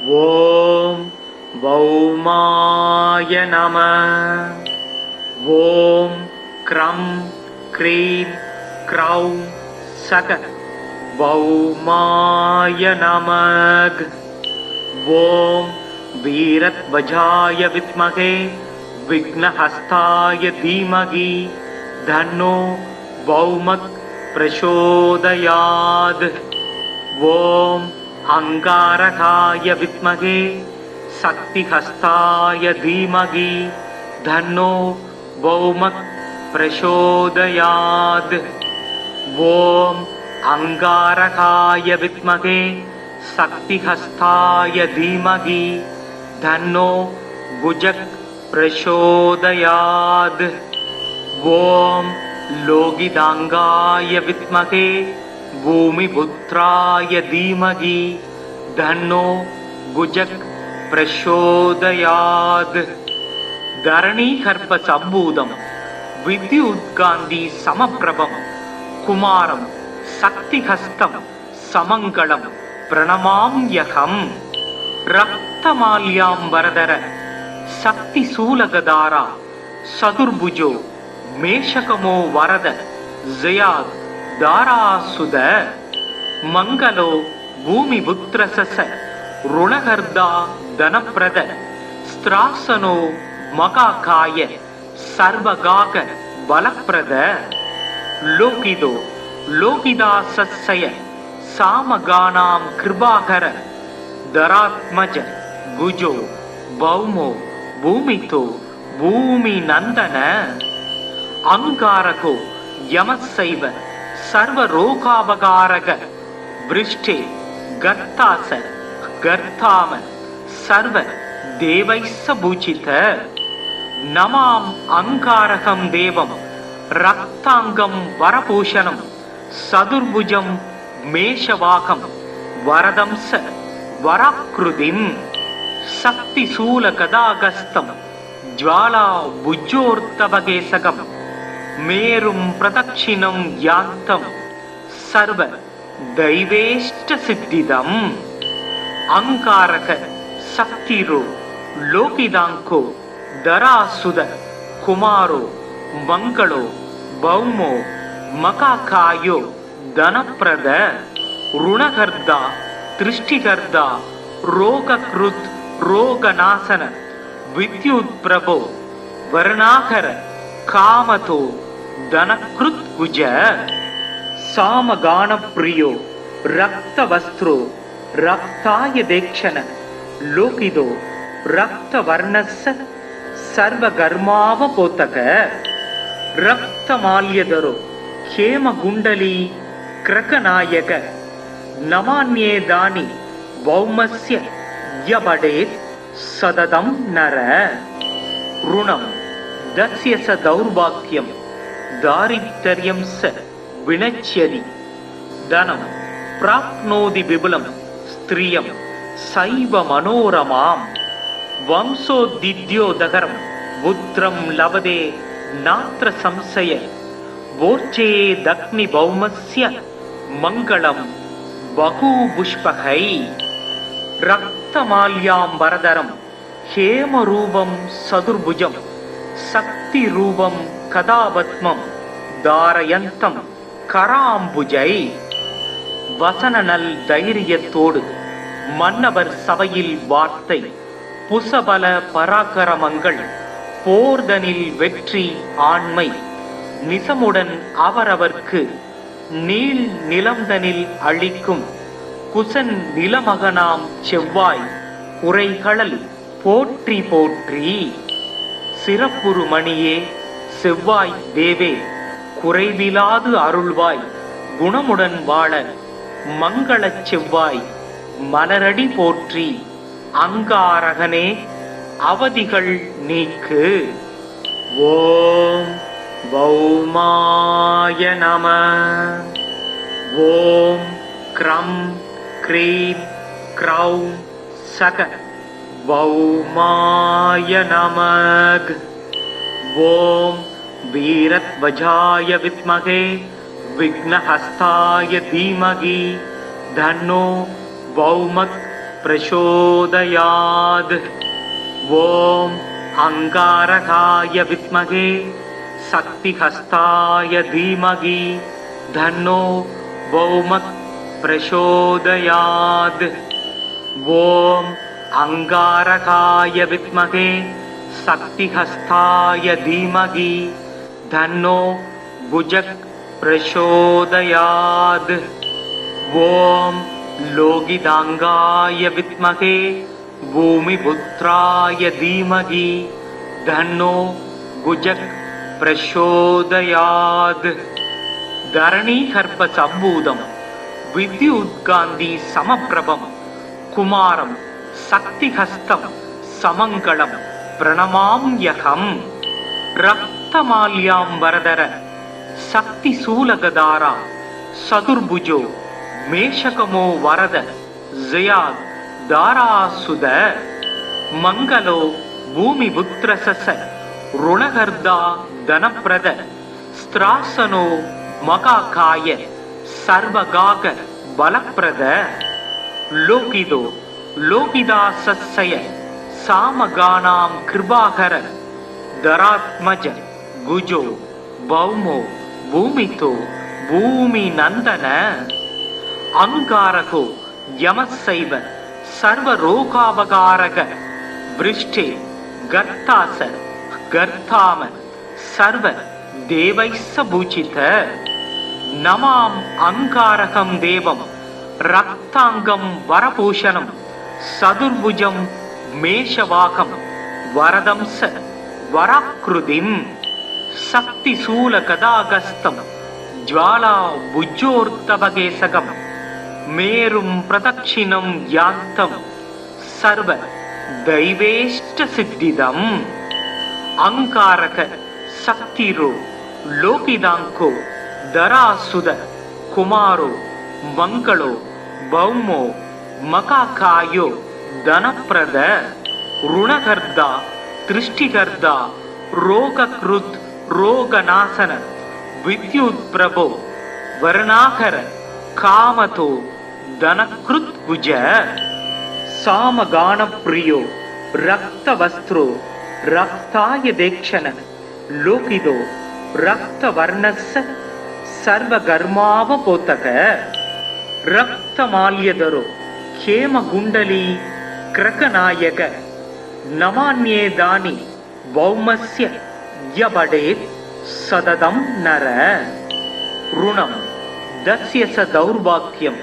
ஓம் பௌமாய நம. ஓம் க்ரம் க்ரீம் க்ரௌம் சக பௌமாய நமக். ஓம் வீரத்வஜாய வித்மகே விக்னஹஸ்தாய தீமகி தன்னோ பௌமக் பிரசோதயாத். ஓம் அங்காரகாய வித்மகே சக்திஹஸ்தாய தீமகி தன்னோ பௌமக் பிரசோதயாத். ஓம் அங்காரகாய வித்மகே சக்திஹஸ்தாய தீமகி தன்னோ புஜக் பிரசோதயாத். ஓம் லோகிதாங்காய வித்மகே பூமிபுத்ராய தீமகி தன்னோ புஜக் பிரசோதயாத். தரணீகர்ப்ப சம்பூதம் வித்யுத்காந்தி சமப்பிரபம் குமாரம் சக்திஹஸ்தம் சமங்களம் பிரணமாம்யகம். ரக்தமால்யாம்பரதர சக்தி சூலகதாரா சதுர்புஜோ மேஷகமோ வரத ஜயாத் தாராசுத. மங்களோ பூமிபுத்ரசச ருணகர்தா தனப்பிரத ஸ்திராசனோ மகாகாய சர்வகாக பலப்பிரத. லோகிதோ லோகிதாசய சாமகானாம் கிருபாகர தராத்மஜ குஜோ பௌமோ பூமிதோ பூமி நந்தன. அங்காரகோ யமசைவ சர்வரோகாபகாரக விருஷ்டே கர்த்தாச கர்த்தாம சர்வ தேவைஸ்ஸ பூஜித. நமாம் அங்காரகம் தேவம் ரக்தாங்கம் வரபூஷணம் சதுர்புஜம் மேஷவாகம் வரதம்ச வராக்ருதிம். சக்தி சூல கதாகஸ்தம் ஜ்வாலா புஜ்ஜோர்த்தபகேசகம் மேரும் பிரதக்ஷிணம் யாந்தம் சர்வ தெய்வேஷ்ட சித்திதம். அங்காரக சக்திரோ லோகிதாங்கோ தராசுத குமாரோ மங்களோ பௌமோ மகாகாயோ தனப்பிரத ருணகர்தா திருஷ்டிகர்தா ரோகக்ருத் ரோகநாசன வித்யுத் பிரபோ வர்ணாகர காமதோ தனக்ருத் குஜ. சாமகானப்ரியோ ரக்தவஸ்த்ரோ ரக்தாய தேக்ஷண லோகிதோ ரக்தவர்ணஸ்ஸ சர்வகர்மாவபோதக. ரக்தமால்யதரோ ஹேமகுண்டலீ கிரகநாயக நமான்யேதானி பௌமஸ்ய யபடேத் சததம் நர. ருணம் தஸ்ய ச தௌர்பாக்யம் தாரித்ர்யம் ச வினச்யதி. தனம் பிராப்னோதி விபுலம் ஸ்திரியம் சைவ மனோரமாம். வம்சோதித்யோதகரம் புத்ரம் லபதே நாத்ர சம்சய போர்ச்சே தக்னி பௌமஸ்ய மங்களம் பகூபுஷ்பகை. ரக்தமால்யாம்பரதரம் ஹேமரூபம் சதுர்புஜம் சக்தி ரூபம் கதாபத்மம் தாரயந்தம் கராம்புஜை. வசனநல் தைரியத்தோடு மன்னவர் சபையில் வார்த்தை புசபல பராக்கிரமங்கள் போர்தனில் வெற்றி ஆண்மை நிசமுடன் அவரவர்க்கு நீள் நிலம்தனில் அளிக்கும் குசன் நிலமகனாம் செவ்வாய் உரைகளல் போற்றி போற்றி. சிறப்புறு மணியே செவ்வாய் தேவே குறைவிலாது அருள்வாய் குணமுடன் வாழ மங்களச் செவ்வாய் மலரடி போற்றி. அங்காரகனே அவதிகள் நீக்கு. ஓம் பௌமாய நம. ஓம் க்ரம் க்ரீம் க்ரௌம் சக பௌமாய நமக். ஓம் வீரத்வஜாய வித்மகே விக்னஹஸ்தாய தீமகி தன்னோ பௌமக் प्रचोदयात्। ॐ अंगारकाय विद्महे शक्तिहस्ताय धीमहि तन्नो भौमः प्रचोदयात्। ॐ अंगारकाय विद्महे शक्तिहस्ताय धीमहि तन्नो भुजः प्रचोदयात्। ॐ लोकितांगाय विद्महे भूमिपुत्राय धीमहि तन्नो भुजः प्रचोदयात्। धरणीगर्भ सम्भूतं विद्युत्कान्ति समप्रभं कुमारं शक्तिहस्तं समङ्गलं प्रणमाम्यहम्। रक्तमाल्याम्बरधर शक्तिशूलगदारा चतुर्भुजो मेषकमो वरद जयात् दारासुद मंगलो भूमिपुत्रसस ऋणगर्दा धनप्रद स्त्रासनो मकाकाय सर्वगाग बलप्रद लोकिदो लोकिदासस्य सामगानां कृपाकर धरात्मज गुजो भौमो भूमितो भूमि नंदन अंगारको यमसैव सर्वरोगावकारक वृष्टे गर्तास गर्ताम सर्व देवैस्स भूषित नमाम अंगारकं देवं रक्तांगं वरभूषणं चतुर्भुजं मेषवाकं वरदंस वराकृतिं शक्तिशूलगदागस्तं ज्वाला भुजोर्तवगेसकं मेरुं प्रदक्षिणं यान्तं सर्व दैवेष्टसिद्धिदम्। अंकारक शक्तिरो लोकिदांको धरासुद कुमारो मंगलो भौमो मकाकायो धनप्रद ऋणगर्दा दृष्टिगर्दा रोगकृत् रोगनाशन विद्युत् प्रभो वर्णाकर कामतो धनकृत् भुज सामगान प्रियो रक्तवस्त्रो रक्ताय देक्षण लोकिदो रक्तवर्णस्य सर्वगर्मावपोतक रक्तमाल्यधरो हेमकुण्डली क्रकनायक नमान्ये दानि भौमस्य यबडेत् सततं नर ऋणं दस्य स दौर्भाग्यं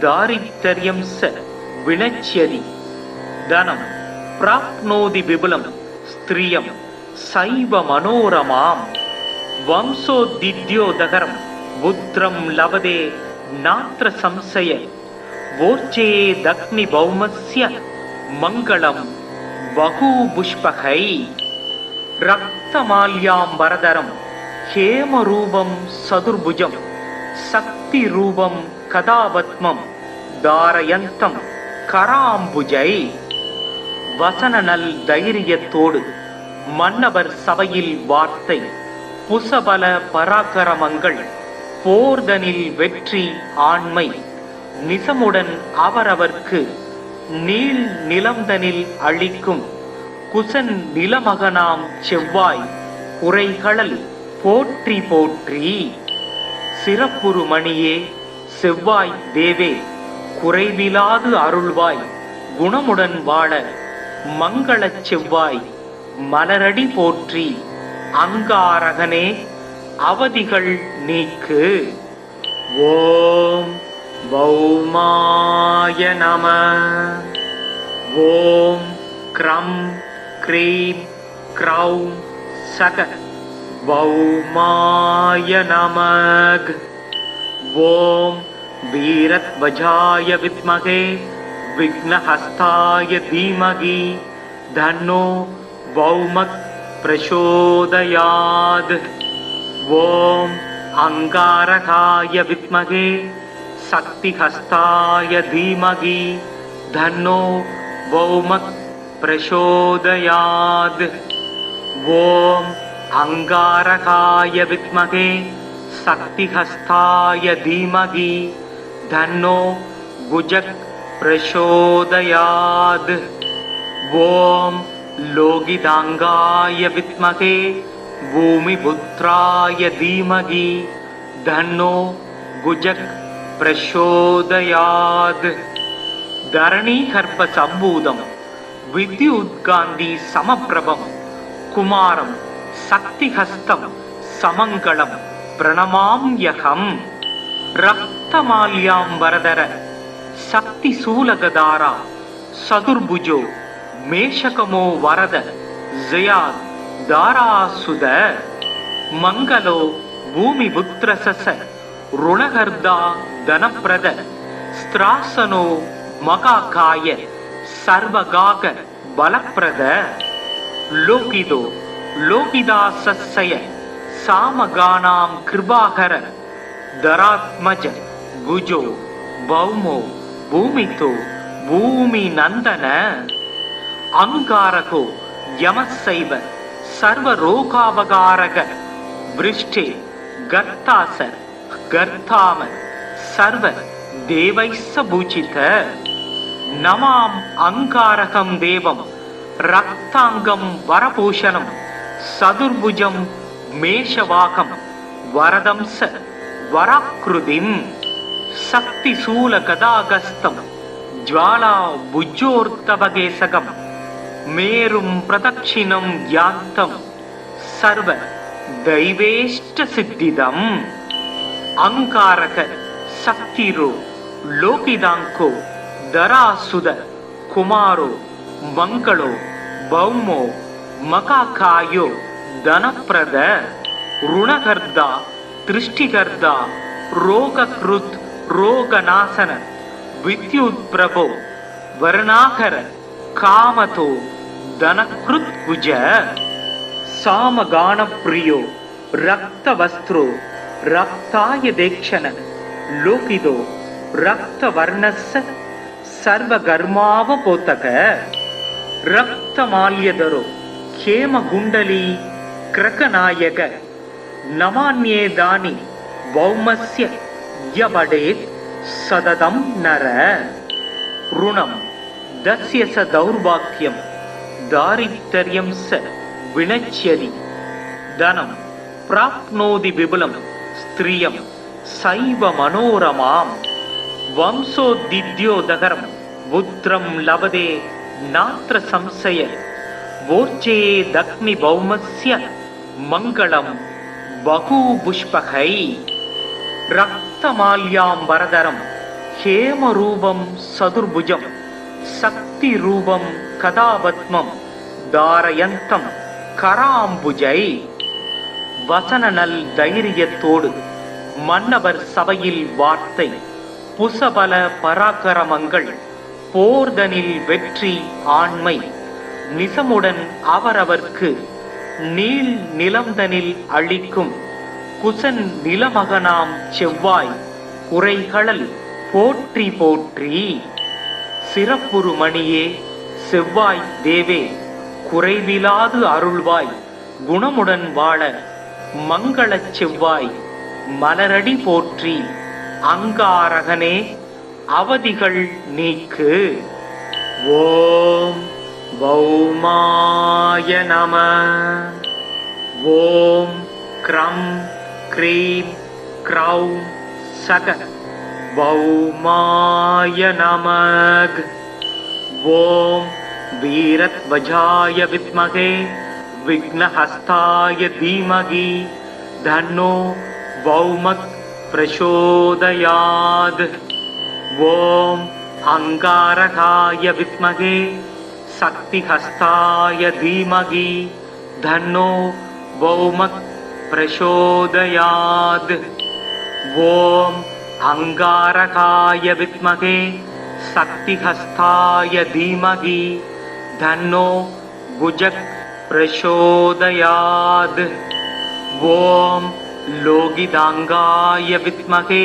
दारिद्र्यं स विनश्यति धनं प्राप्नोति विपुलं स्त्रियं सैव मनोरमाम् वंशोद्दिद्योदकरं पुत्रं लभते नात्र संशय वोर्चेदग्निभौमस्य मङ्गलं बहुपुष्पकै रक्तमाल्याम्बरधरं हेमरूपं चतुर्भुजं शक्तिरूपं कदापद्मं धारयन्तं कराम्बुजै வசனநல் தைரியத்தோடு மன்னவர் சபையில் வார்த்தை புசபல பராக்கிரமங்கள் போர்தனில் வெற்றி ஆண்மை நிசமுடன் அவரவர்க்கு நீள் நிலம்தனில் அளிக்கும் குசன் நிலமகனாம் செவ்வாய் குறைகளல் போற்றி போற்றி சிறப்புறு மணியே செவ்வாய் தேவே குறைவிலாது அருள்வாய் குணமுடன் வாழ மங்களச் செவ்வாய் மலரடி போற்றி அங்காரகனே அவதிகள் நீக்கு. ஓம் பௌமாய நம. ஓம் க்ரம் க்ரீம் க்ரௌம் சக பௌமாய நமக. ஓம் வீரத்வஜாய வித்மகே விக்னஹஸ்தாய தீமகி தன்னோ பௌமக் பிரசோதயாத். ஓம் அங்காரகாய வித்மகே சக்திஹஸ்தாய தீமகி தன்னோ பௌமக் பிரசோதயாத். ஓம் அங்காரகாய வித்மகே சக்திஹஸ்தாய தீமகி தன்னோ புஜக் प्रचोदयात्। ॐ लोकितांगाय विद्महे भूमिपुत्राय धीमहि तन्नो गुजक् प्रचोदयात्। धरणीगर्भ सम्भूतं विद्युत्कान्ति समप्रभं कुमारं शक्तिहस्तं समङ्गलं प्रणमाम्यहम्। रक्तमाल्याम्बरधर शक्तिशूलगदारा सदुर्भुजो मेषकमो वरद जयात् दारासुद। मङ्गलो भूमिपुत्रसस ऋणहर्दा धनप्रद स्त्रासनो महाकाय सर्वगाग बलप्रद। लोकितो लोकिदासस्य सामगानां कृपाकर धरात्मज गुजो भौमो भूमितो भूमिनन्दन। अंगारको यमस्सैव सर्वरोगावगारक वृष्टे गर्तास गर्ताम सर्व देवैस्स भूषित। नमाम् अंगारकं देवं रक्तांगं वरभूषणं सदुर्भुजं मेषवाकं वरदंस वराकृतिम्। शक्तिशूलगदागस्तं ज्वाला भुजोर्तवगेसगं मेरुं प्रदक्षिणं यान्तं सर्व दैवेष्टसिद्धिदम्। अंगारक शक्तिरो लोकिदांको धरासुद कुमारो मंगलो भौमो महाकायो धनप्रद। ऋणहर्ता दृष्टिहर्ता रोगकृत् रोगनाशन विद्युत्प्रभो वर्णाकर कामतो धनकृत्कुज। सामगानप्रियो रक्तवस्त्रो रक्ताय देक्षण लोकितो रक्तवर्णस्य सर्वगर्मावपोतक। रक्तमाल्यधरो हेमकुण्डली क्रकनायक नमान्येदानि भौमस्य यवडेत् सततं नर। ऋणं दस्य स दौर्भाग्यं दारिद्र्यं स विनश्यति। धनं प्राप्नोति विपुलं स्त्रियं सैव मनोरमाम्। वंशोद्दिद्योदकरं पुत्रं लभते नात्र संशय। वोर्चेदग्निभौमस्य मङ्गलं बहुपुष्पकै। रक्तमाल्याम्बरधरं हेमरूपं सदुर्भुजं शक्तिरूपं कदापद्मं धारयन्तं कराम्बुजै। வசனநல் தைரியத்தோடு மன்னவர் சபையில் வார்த்தை புசபல பராக்கிரமங்கள் போர்தனில் வெற்றி ஆண்மை நிசமுடன் அவரவர்க்கு நீள் நிலம்தனில் அளிக்கும் குசன் நிலமகனாம் செவ்வாய் குறைகளல் போற்றி போற்றி. சிறப்புறு மணியே செவ்வாய் தேவே குறைவிலாது அருள்வாய் குணமுடன் வாழ மங்களச் செவ்வாய் மலரடி போற்றி. அங்காரகனே அவதிகள் நீக்கு. ஓம் பௌமாய நம. ஓம் க்ரம் க்ரீம் க்ரௌம் சக பௌமாய நமக. ஓம் வீரத்வஜாய வித்மகே विघ्नहस्ताय धीमहि तन्नो भौमः प्रचोदयात्. ॐ अंगारकाय विद्महे शक्तिहस्ताय धीमहि तन्नो भौमः प्रचोदयात्. ॐ अंगारकाय विद्महे शक्तिहस्ताय धीमहि तन्नो गुजक् प्रचोदयात्. ॐ लोकितांगाय विद्महे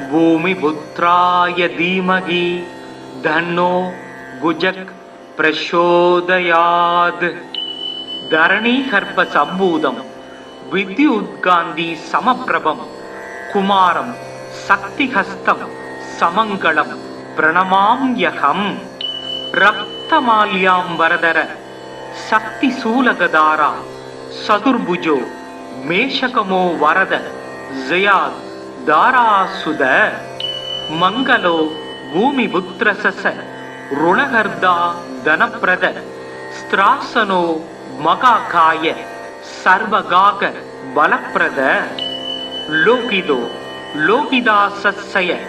भूमिपुत्राय धीमहि तन्नो गुजक् प्रचोदयात्. धरणीगर्भ सम्भूतं विद्युत्कान्ति समप्रभं कुमारं शक्तिहस्तं समङ्गलं प्रणमाम्यहम् रक्तमाल्याम्बरधर शक्तिशूलगदारा सदुर्भुजो मेषकमो वरद जयाद् दारासुद मंगलो भूमिपुत्रसस ऋणगर्दा धनप्रद स्त्रासनो मकाकाय सर्वगाग बलप्रद लोकिदो लोकिदासस्य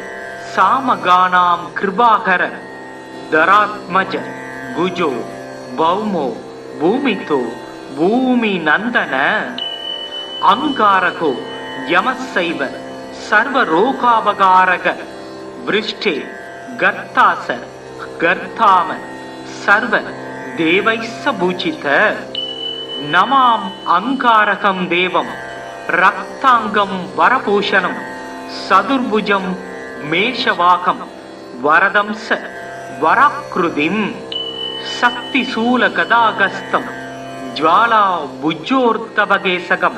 सामगानां कृपाकर धरात्मज गुजो भौमो भूमितो भूमि नंदन अंगारको यमस्सैव सर्वरोगावगारक वृष्टे गर्तास गर्ताम सर्व देवैस्स पूजित नमाम अंगारकं देवं रक्तांगं वरभूषणं सदुर्भुजं मेषवाकं वरदंस वराकृतिं शक्तिशूलगदागस्तं ज्वाला भुजोर्तवगेसकं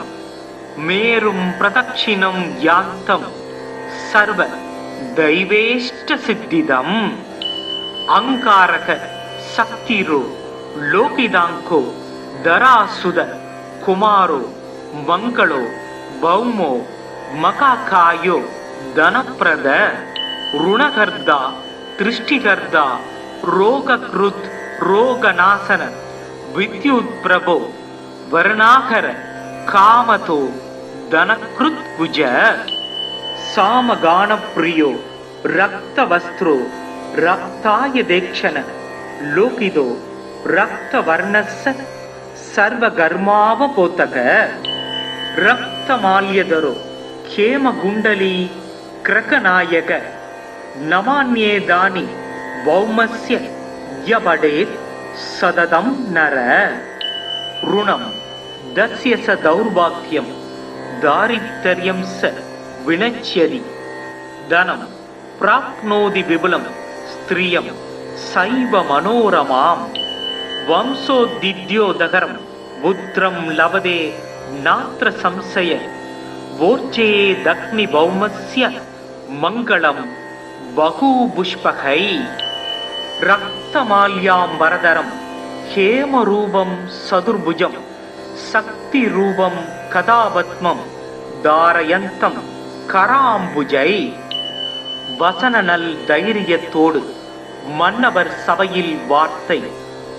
मेरुं प्रदक्षिणं यान्तं सर्व दैवेष्टसिद्धिदम् अंकारक शक्तिरो लोकिदांको धरासुद कुमारो मंगलो भौमो मकाकायो धनप्रद ऋणगर्दा दृष्टिगर्दा रोगकृत् रोगनाशन विद्युत् प्रभो वर्णाकर कामतो धनकृत् भुज सामगान प्रियो रक्तवस्त्रो रक्ताय देक्षण लोकिदो रक्तवर्णस्य सर्वगर्मावपोतक रक्तमाल्यधरो खेमगुण्डली क्रकनायक नमान्ये दानि भौमस्य यबडेत् सददं नर ऋणं दस्य स दौर्भाग्यं दारिद्र्यं स विनश्यति धनं प्राप्नोति विपुलं स्त्रियं सैव मनोरमां वंशोद्दिद्योदकरं पुत्रं लभते नात्र संशय वोर्चेदग्निभौमस्य मङ्गलं बहुपुष्पकै रक्तमाल्याम्बरधरं हेमरूपं सदुर्भुजं शक्तिरूपं कदापद्मं धारयन्तं कराம்புஜை வசனநல் தைரியத்தோடு மன்னவர் சபையில் வார்த்தை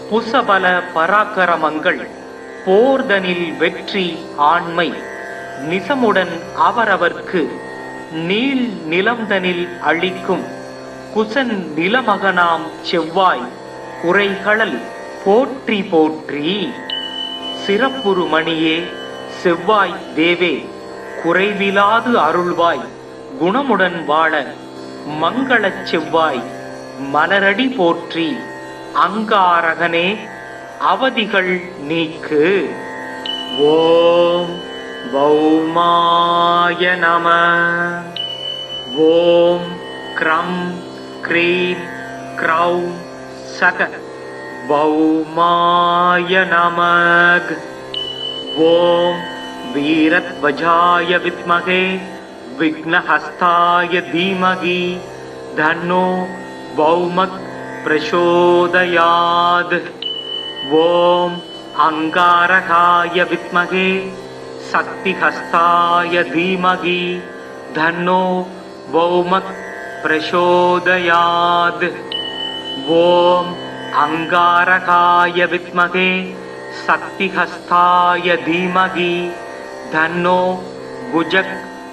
புசபல பராக்கிரமங்கள் போர்தனில் வெற்றி ஆண்மை நிசமுடன் அவரவர்க்கு நீள் நிலம்தனில் அளிக்கும் குசன் நிலமகனாம் செவ்வாய் குறைகளல் போற்றி போற்றி சிறப்புறு மணியே செவ்வாய் தேவே குறைவிலாது அருள்வாய் குணமுடன் வாழ மங்களச் செவ்வாய் மலரடி போற்றி அங்காரகனே அவதிகள் நீக்கு ஓம் பௌமாய நம ஓம் க்ரம் க்ரீம் க்ரௌம் சக பௌமாய நமக ஓம் वीरध्वजाय विद्महे विघ्नहस्ताय धीमहि धन्नो भौमः प्रचोदयात् ॐ अंगारकाय विद्महे शक्तिहस्ताय धीमहि धन्नो भौमः प्रचोदयात् ॐ अंगारकाय विद्महे शक्तिहस्ताय धीमहि धन्नो भुजः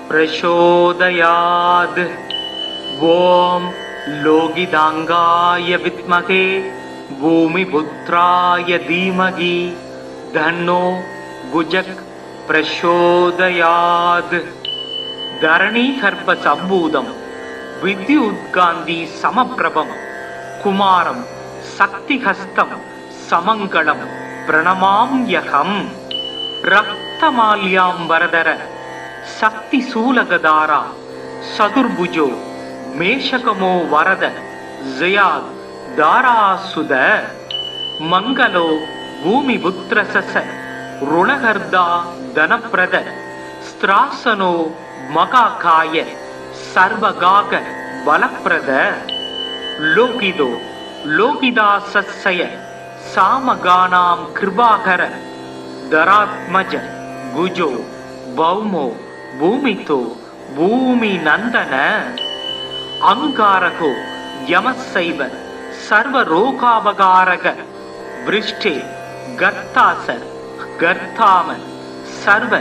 प्रचोदयात् ॐ लोकिदांगाय विद्महे भूमिपुत्राय धीमहि धन्नो भुजः प्रचोदयात् धरणीगर्भसम्भूतं विद्युत्कान्ति समप्रभं कुमारं शक्तिहस्तं समङ्गलं प्रणमाम्यहम् रक्तमाल्याम्बरधर शक्तिशूलगदारा सदुर्भुजो मेषकमो वरद जयाद् दारासुद मंगलो भूमिपुत्रसस ऋणगर्दा धनप्रद स्त्रासनो मकाकाय सर्वगाग बलप्रद லோகிதோ லோகிதாசஸ்ய சாமகானாம் கிருபாகர தராத்மஜ குஜோ பௌமோ பூமிதோ பூமி நந்தன அங்காரகோ யமசைவ சர்வரோகாபகாரக விருஷ்டே கர்த்தாச கர்த்தாம சர்வ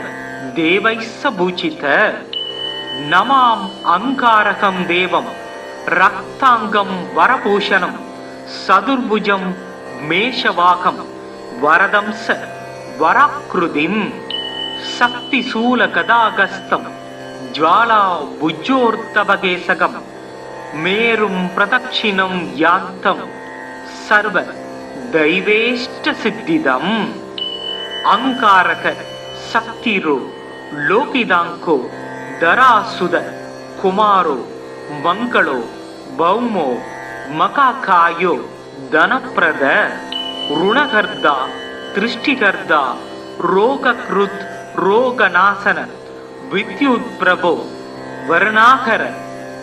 தேவைஸ்ஸ பூஜித நமாம் அங்காரகம் தேவம் ரக்தாங்கம் வரபூஷணம் சதுர்புஜம் மேஷவாகம் வரதம்ச வராக்ருதிம் சக்தி சூல கதாகஸ்தம் ஜ்வாலா புஜ்ஜோர்த்தபகேசகம் மேரும் பிரதட்சிணம் யாந்தம் சர்வ தைவேஷ்ட சித்திதம் அங்காரக சக்திரோ லோகிதாங்கோ தராசுத குமாரோ மங்களோ பௌமோ மகாகாயோ தனப்பிரத ருணகர்தா திருஷ்டிகர்தா ரோகக்ருத் ரோகநாசன வித்யுத் பிரபோ வர்ணாகர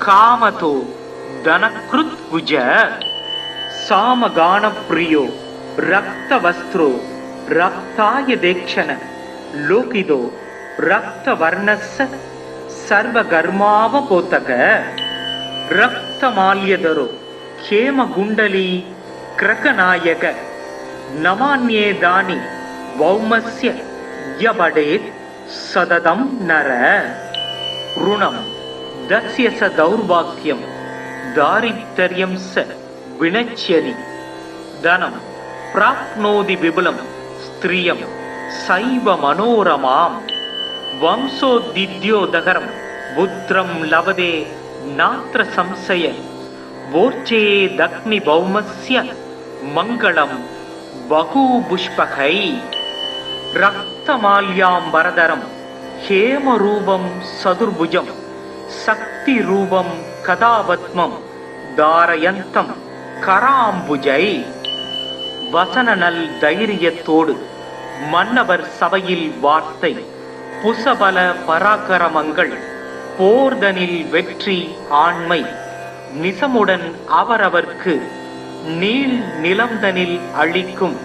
காமதோ தனக்ருத் புஜ சாமகானப்ரியோ ரக்தவஸ்த்ரோ ரக்தாய தேக்ஷண லோகிதோ ரக்தவர்ணஸ்ஸ சர்வகர்மாவபோதக ரக்தமால்யதரோ ஹேமகுண்டலீ கிரகநாயக நமான்யேதானி வௌமஸ்ய யபடேத் சததம் நர ருணம் தஸ்ய ச தௌர்பாக்யம் தாரித்ர்யம் ச வினச்யதி தனம் பிராப்னோதி விபுலம் ஸ்திரியம் சைவ மனோரமாம் வம்சோதித்யோதகரம் புத்திரம் லபதே நாத்ர சம்சய வோர்ச்சேதக்னி பௌமஸ்ய மங்களம் பகூபுஷ்பகை ரக்தமால்யாம்பரதரம் ஹேமரூபம் சதுர்புஜம் சக்தி ரூபம் கதாபத்மம் தாரயந்தம் கராம்புஜை வசனநல் தைரியத்தோடு மன்னவர் சபையில் வார்த்தை புசபல பராக்கிரமங்கள் போர்தனில் வெற்றி ஆண்மை நிசமுடன் அவரவர்க்கு நீள் நிலம்தனில் அளிக்கும்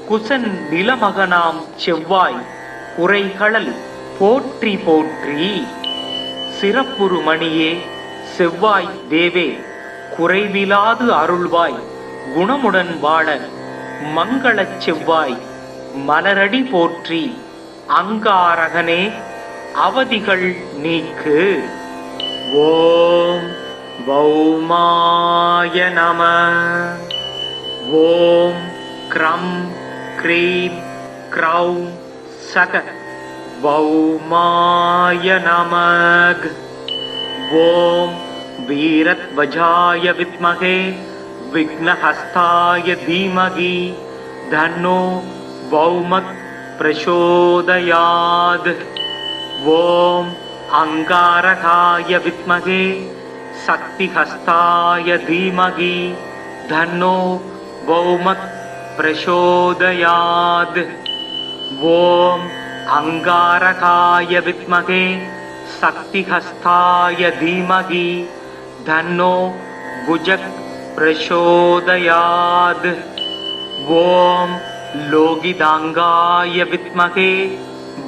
குசன் நிலமகனாம் செவ்வாய் குறைகளல் போற்றி போற்றி சிறப்புறு மணியே செவ்வாய் தேவே குறைவிலாது அருள்வாய் குணமுடன் வாழ மங்களச் செவ்வாய் மலரடி போற்றி அங்காரகனே அவதிகள் நீக்கு. ஓம் பௌமாய நம. ஓம் க்ரம் க்ரீம் க்ரௌம் சக பௌமாய நமக். ஓம் வீரத்வஜாய வித்மகே விக்னஹஸ்தாய தீமகி தன்னோ பௌமக் பிரசோதயாத். ஓம் அங்காரகாய வித்மகே சக்திஹஸ்தாய தீமகி தன்னோ பௌமக் பிரசோதயாத். ஓம் அங்காரகாய வித்மகே சக்திஹஸ்தாய தீமகி தன்னோ குஜக் பிரசோதயாத். ஓம் லோகிதாங்காய வித்மகே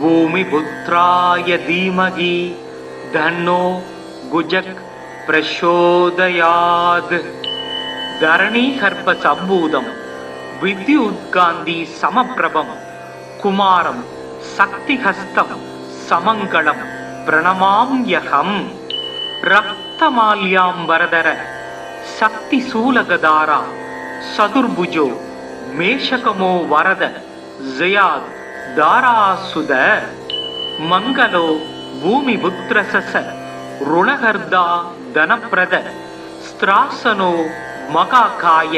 பூமிபுத்ராய தீமகி தன்னோ குஜக் பிரசோதயாத். தரணீகர்ப்ப சம்பூதம் வித்யுத்காந்தி சமப்பிரபம் குமாரம் சக்திஹஸ்தம் சமங்களம் பிரணமாம்யகம். ரக்தமால்யாம்பரதர சக்தி சூலகதாரா சதுர்புஜோ மேஷகமோ வரத ஜயாத் தாராசுத. மங்களோ பூமிபுத்ரசச ருணகர்தா தனப்பிரத ஸ்திராசனோ மகாகாய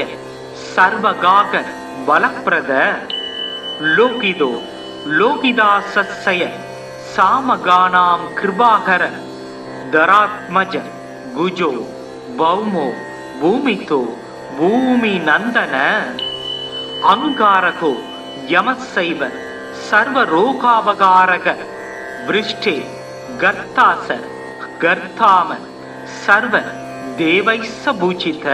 சர்வகாக பலப்பிரத. லோகிதோ லோகிதாசஸ்ய சாமகானாம் கிருபாகர தராத்மஜ குஜோ பௌமோ பூமிதோ பூமி நந்தன. அங்காரகோ யமசைவ சர்வரோகாபகாரக விருஷ்டே கர்த்தாச கர்த்தாம சர்வ தேவைஸ்ஸ பூஜித.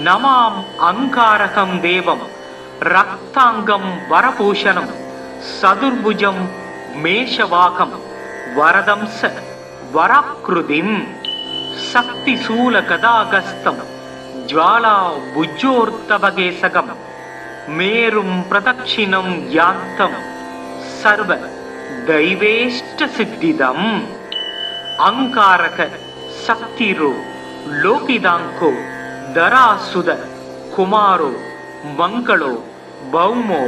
நமாம் அங்காரகம் தேவம் ரக்தாங்கம் வரபூஷணம் சதுர்புஜம் மேஷவாகம் வரதம்ச வராக்ருதிம் சக்தி சூல கதாகஸ்தம் ஜ்வாலா புஜ்ஜோர்த்தபகேசகம் மேரும் பிரதட்சிணம் யாந்தம் சர்வ தைவேஷ்ட சித்திதம் அங்காரக சக்திரோ லோகிதாங்கோ தராசுத குமாரோ மங்களோ பௌமோ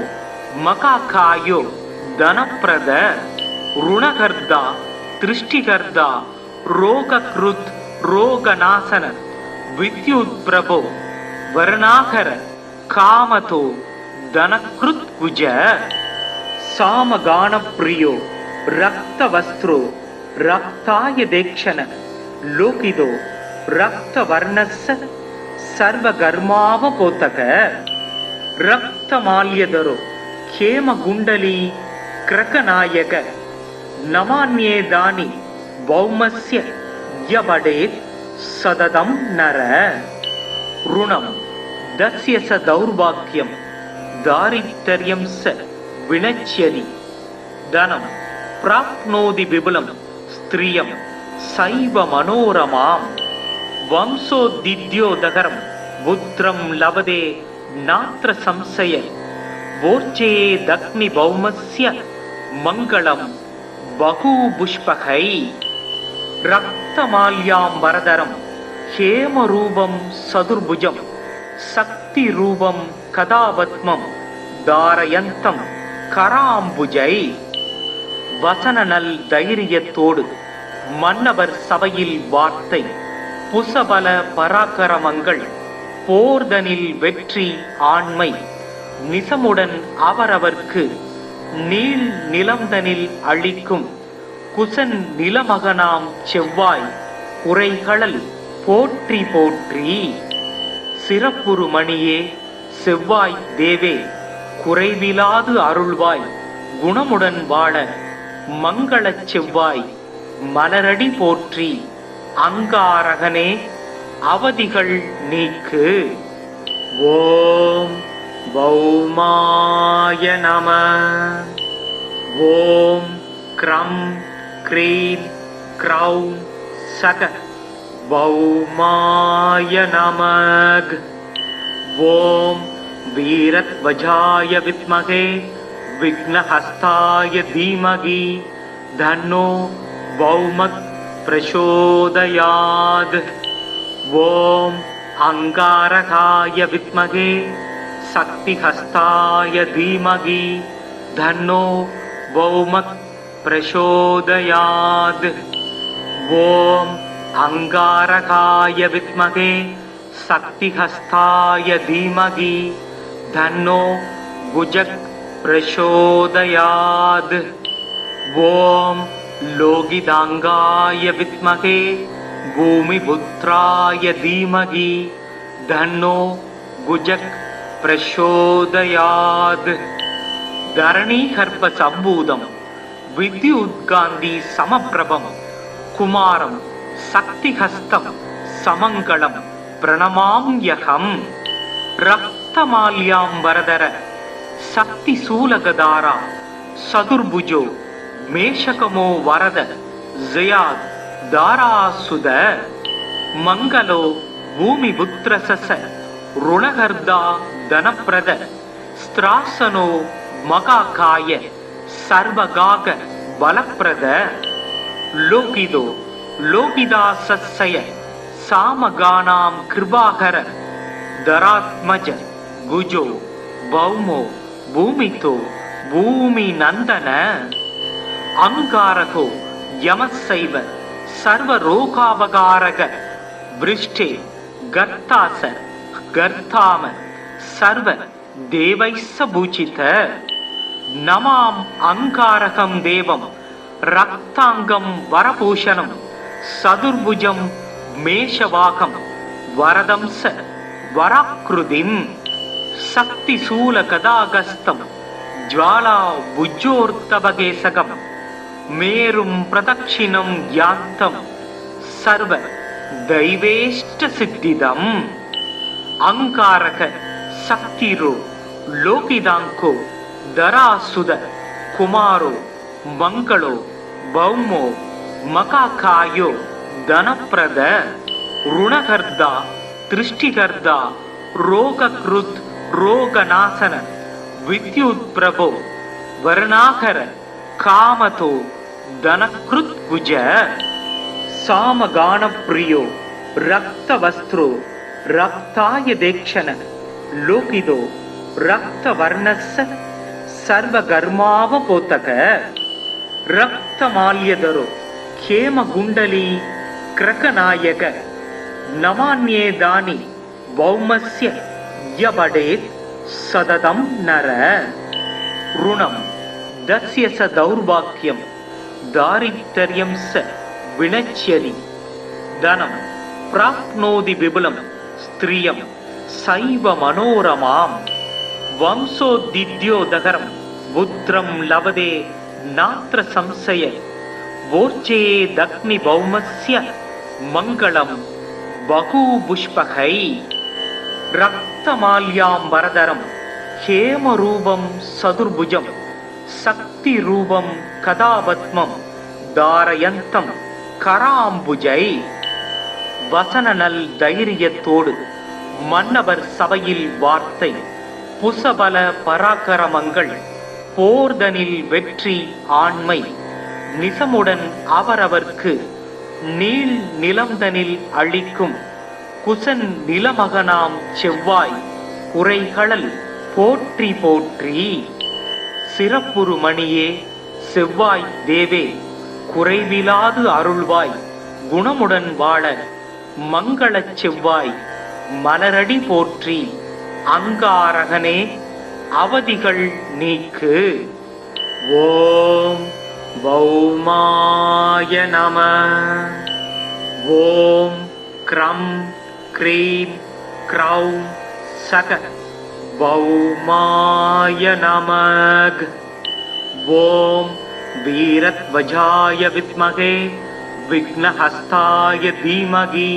மகாகாயோ தனப்பிரத ருணகர்தா திருஷ்டிகர்தா ரோகக்ருத் ரோகநாசன வித்யுத் பிரபோ வர்ணாகர காமதோ தனக்ருத் குஜ சாமகானப்ரியோ ரக்தவஸ்த்ரோ ரக்தாய தேக்ஷண லோகிதோ ரக்தவர்ணஸ்ஸ சர்வகர்மாவபோதக ரக்தமால்யதரோ ஹேமகுண்டலீ கிரகநாயக நமான்யேதானி பௌமஸ்ய யவடேத் சததம் நர ருணம் தஸ்ய ச தௌர்பாக்யம் தாரித்ர்யம் ச வினச்யதி தனம் பிராப்னோதி விபுலம் ஸ்திரியம் சைவ மனோரமாம் வம்சோதித்யோதகரம் புத்திரம் லபதே நாத்ர சம்சய வோர்ச்சே தக்னி பௌமஸ்ய மங்களம் பகூபுஷ்பகை ரக்தமால்யாம் வரதரம் ஹேமரூபம் சதுர்புஜம் சக்தி ரூபம் கதாபத்மம் தாரயந்தம் கராம்புஜை வசனநல் தைரியத்தோடு மன்னவர் சபையில் வார்த்தை புசபல பராக்கிரமங்கள் போர்தனில் வெற்றி ஆண்மை நிசமுடன் அவரவர்க்கு நீள் நிலம்தனில் அளிக்கும் குசன் நிலமகனாம் செவ்வாய் உரைகளல் போற்றி போற்றி சிறப்புறு மணியே செவ்வாய் தேவே குறைவிலாது அருள்வாய் குணமுடன் வாழ மங்களச் செவ்வாய் மலரடி போற்றி அங்காரகனே அவதிகள் நீக்கு. ஓம் பௌமாய நம. ஓம் க்ரம் க்ரீம் க்ரௌம் சக பௌமாய நமக். ஓம் வீரத்வஜாய வித்மகே விக்னஹஸ்தாய தீமகி தன்னோ பௌமக் பிரசோதயாத். ஓம் அங்காரகாய வித்மகே சக்திஹஸ்தாய தீமகி தன்னோ பௌமக் பிரசோதயாத். ஓம் அங்காரகாய வித்மகே சக்திஹஸ்தாய தீமகி தன்னோ குஜக் பிரசோதயாத். ஓம் லோகிதாங்காய வித்மகே பூமிபுத்ராய தீமகி தன்னோ குஜக் பிரசோதயாத். தரணீகர்ப்ப சம்பூதம் வித்யுத்காந்தி சமப்பிரபம் குமாரம் சக்திஹஸ்தம் சமங்களம் பிரணமாம்யகம். ரக்தமால்யாம் வரதர சக்தி சூலகதாரா சதுர்புஜோ மேஷகமோ வரத ஜயாத் தாராசுத. மங்களோ பூமிபுத்ரசச ருணகர்தா தனப்பிரத ஸ்திராசனோ மகாகாய சர்வகாக பலப்பிரத. லோகிதோ லோகிதாசய சாமகானாம் கிருபாகர தராத்மஜ குஜோ பௌமோ பூமிதோ பூமி நந்தன. அங்காரகோ யமசைவ சர்வரோகாவகாரக விருஷ்டே கர்த்தாச கர்த்தாம சர்வ தேவைஸ்ஸ பூஜித. நமாம் அங்காரகம் தேவம் ரக்தாங்கம் வரபூஷணம் சதுர்புஜம் மேஷவாகம் வரதம்ச வராக்ருதிம் சக்தி சூல கதாகஸ்தம் ஜ்வாலா புஜ்ஜோர்த்தபகேசகம் மேரும் பிரதட்சிணம் யாந்தம் சர்வ தைவேஷ்ட சித்திதம். अंगारक शक्तिरो लोकिदांको दरासुद कुमारो मंगलो भौमो मकाकायो धनप्रद ऋणकर्ता दृष्टिकर्ता रोगकृत रोगनाशन विद्युत प्रभो वर्णाकर कामतो धनकृत भुज सामगान प्रियो रक्त वस्त्रो रक्ताय देक्षण लोकिदो रक्त वर्णस्य सर्वगर्मावपोतक रक्तमाल्यदरो खेम गुंडली क्रकनायक नवान्ये दानि भौमस्य यबडेत् सततं नर ऋणं दस्य स दौर्भाग्यं दारिद्र्यं स विनश्यति धनं प्राप्नोति विपुलं स्त्रियं सैव मनोरमां वंशोद्दिद्योदकरं पुत्रं लभते नात्र संशय वोर्चेदग्निभौमस्य मङ्गलं बहुपुष्पकै रक्तमाल्याम्बरधरं हेमरूपं सदुर्भुजं शक्तिरूपं कदापद्मं धारयन्तं कराम्बुजै வசனநல் தைரியத்தோடு மன்னவர் சபையில் வார்த்தை புசபல பராக்கிரமங்கள் போர்தனில் வெற்றி ஆண்மை நிசமுடன் அவரவர்க்கு நீள் நிலம்தனில் அளிக்கும் குசன் நிலமகனாம் செவ்வாய் குறைகளல் போற்றி போற்றி சிறப்புறு மணியே செவ்வாய் தேவே குறைவிலாது அருள்வாய் குணமுடன் வாழ மங்களச் செவ்வாய் மலரடி போற்றி அங்காரகனே அவதிகள் நீக்கு. ஓம் பௌமாய நம. ஓம் க்ரம் க்ரீம் க்ரௌம் சக பௌமாய நமக. ஓம் வீரத்வஜாய வித்மகே விக்னஹஸ்தாய தீமகி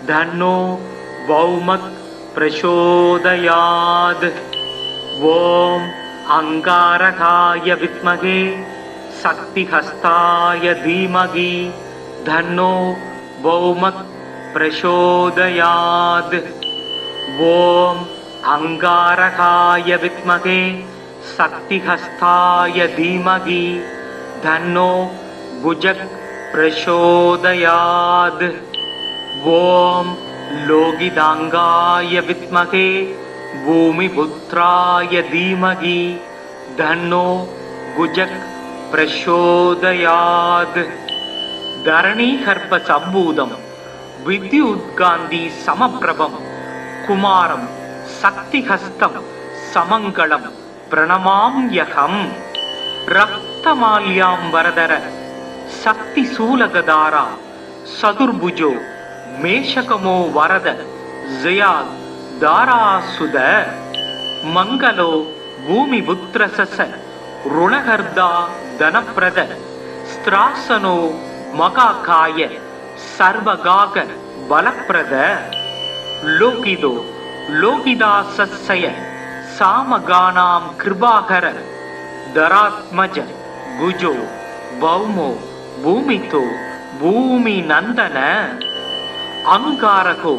தன்னோ பௌமக் பிரசோதயாத். ஓம் அங்காரகாய வித்மகே சக்திஹஸ்தாய தீமகி தன்னோ பௌமக் பிரசோதயாத். ஓம் அங்காரகாய வித்மகே சக்திஹஸ்தாய தீமகி தன்னோ குஜக் பிரசோதயாத். ஓம் லோகிதாங்காய வித்மகே பூமிபுத்ராய தீமகி தன்னோ குஜக் பிரசோதயாத். தரணீகர்ப்ப சம்பூதம் வித்யுத்காந்தி சமப்பிரபம் குமாரம் சக்திஹஸ்தம் சமங்களம் பிரணமாம்யகம். ரக்தமால்யாம்பரதர சக்தி சூலகதாரா சதுர்புஜோ மேஷகமோ வரத ஜயாத் தாராசுத. மங்களோ பூமிபுத்ரசச ருணகர்தா தனப்பிரத ஸ்திராசனோ மகாகாய சர்வகாக பலப்பிரத. லோகிதோ லோகிதாசய சாமகானாம் கிருபாகர தராத்மஜ குஜோ பௌமோ பூமிதோ பூமி நந்தன. அங்காரகோ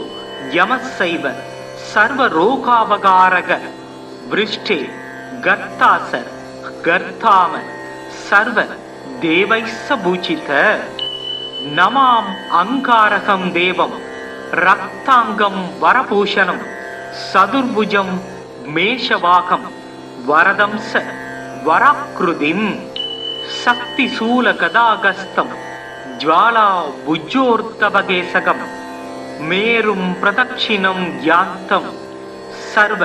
யமசைவ சர்வரோகாபகாரக விருஷ்டே கர்த்தாச கர்த்தாம சர்வ தேவைஸ்ஸ பூஜித. நமாம் அங்காரகம் தேவம் ரக்தாங்கம் வரபூஷணம் சதுர்புஜம் மேஷவாகம் வரதம்ச வராக்ருதிம். சக்தி சூல கதாகஸ்தம் ஜ்வாலா புஜ்ஜோர்த்தபகேசகம் மேரும் பிரதட்சிணம் யாந்தம் சர்வ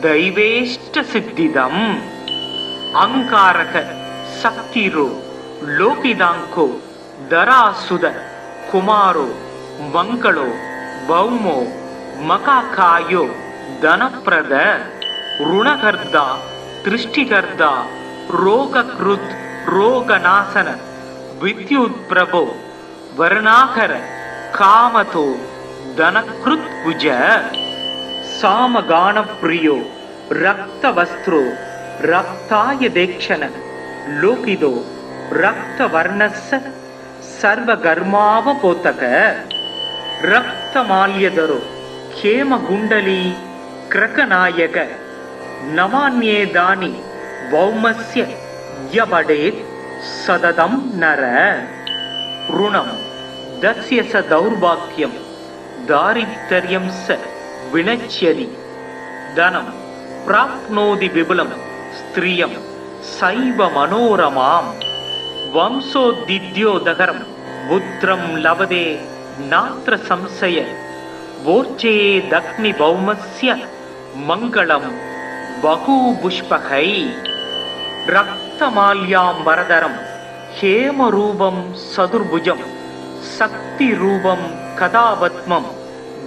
தெய்வேஷ்ட சித்திதம். அங்காரக சக்திரோ லோகிதாங்கோ தராசுத குமாரோ மங்களோ பௌமோ மகாகாயோ தனப்பிரத ருணகர்தா திருஷ்டிகர்தா ரோகக்ருத் ரோகநாசன வித்யுத் பிரபோ வர்ணாகர காமதோ தனக்ருத் புஜ. सामगानप्रियो रक्तवस्त्रो रक्ताय देक्षण लोकिदो रक्तवर्णस्य सर्वगर्मावपोतक रक्तमाल्यदरो हेमगुण्डली क्रकनायक नमान्येदानि वौमस्य यबडेत् सददं नर ऋणं दस्य स दौर्भाग्यं दारिद्र्यं स विनश्यति धनं प्राप्नोति विपुलं स्त्रियं सैव मनोरमां वंशोद्दिद्योदकरं पुत्रं लभते नात्र संशय वोर्चेदग्निभौमस्य मङ्गलं बहुपुष्पकै रक्तमाल्याम्बरधरं हेमरूपं सदुर्भुजं शक्तिरूपं कदापद्मं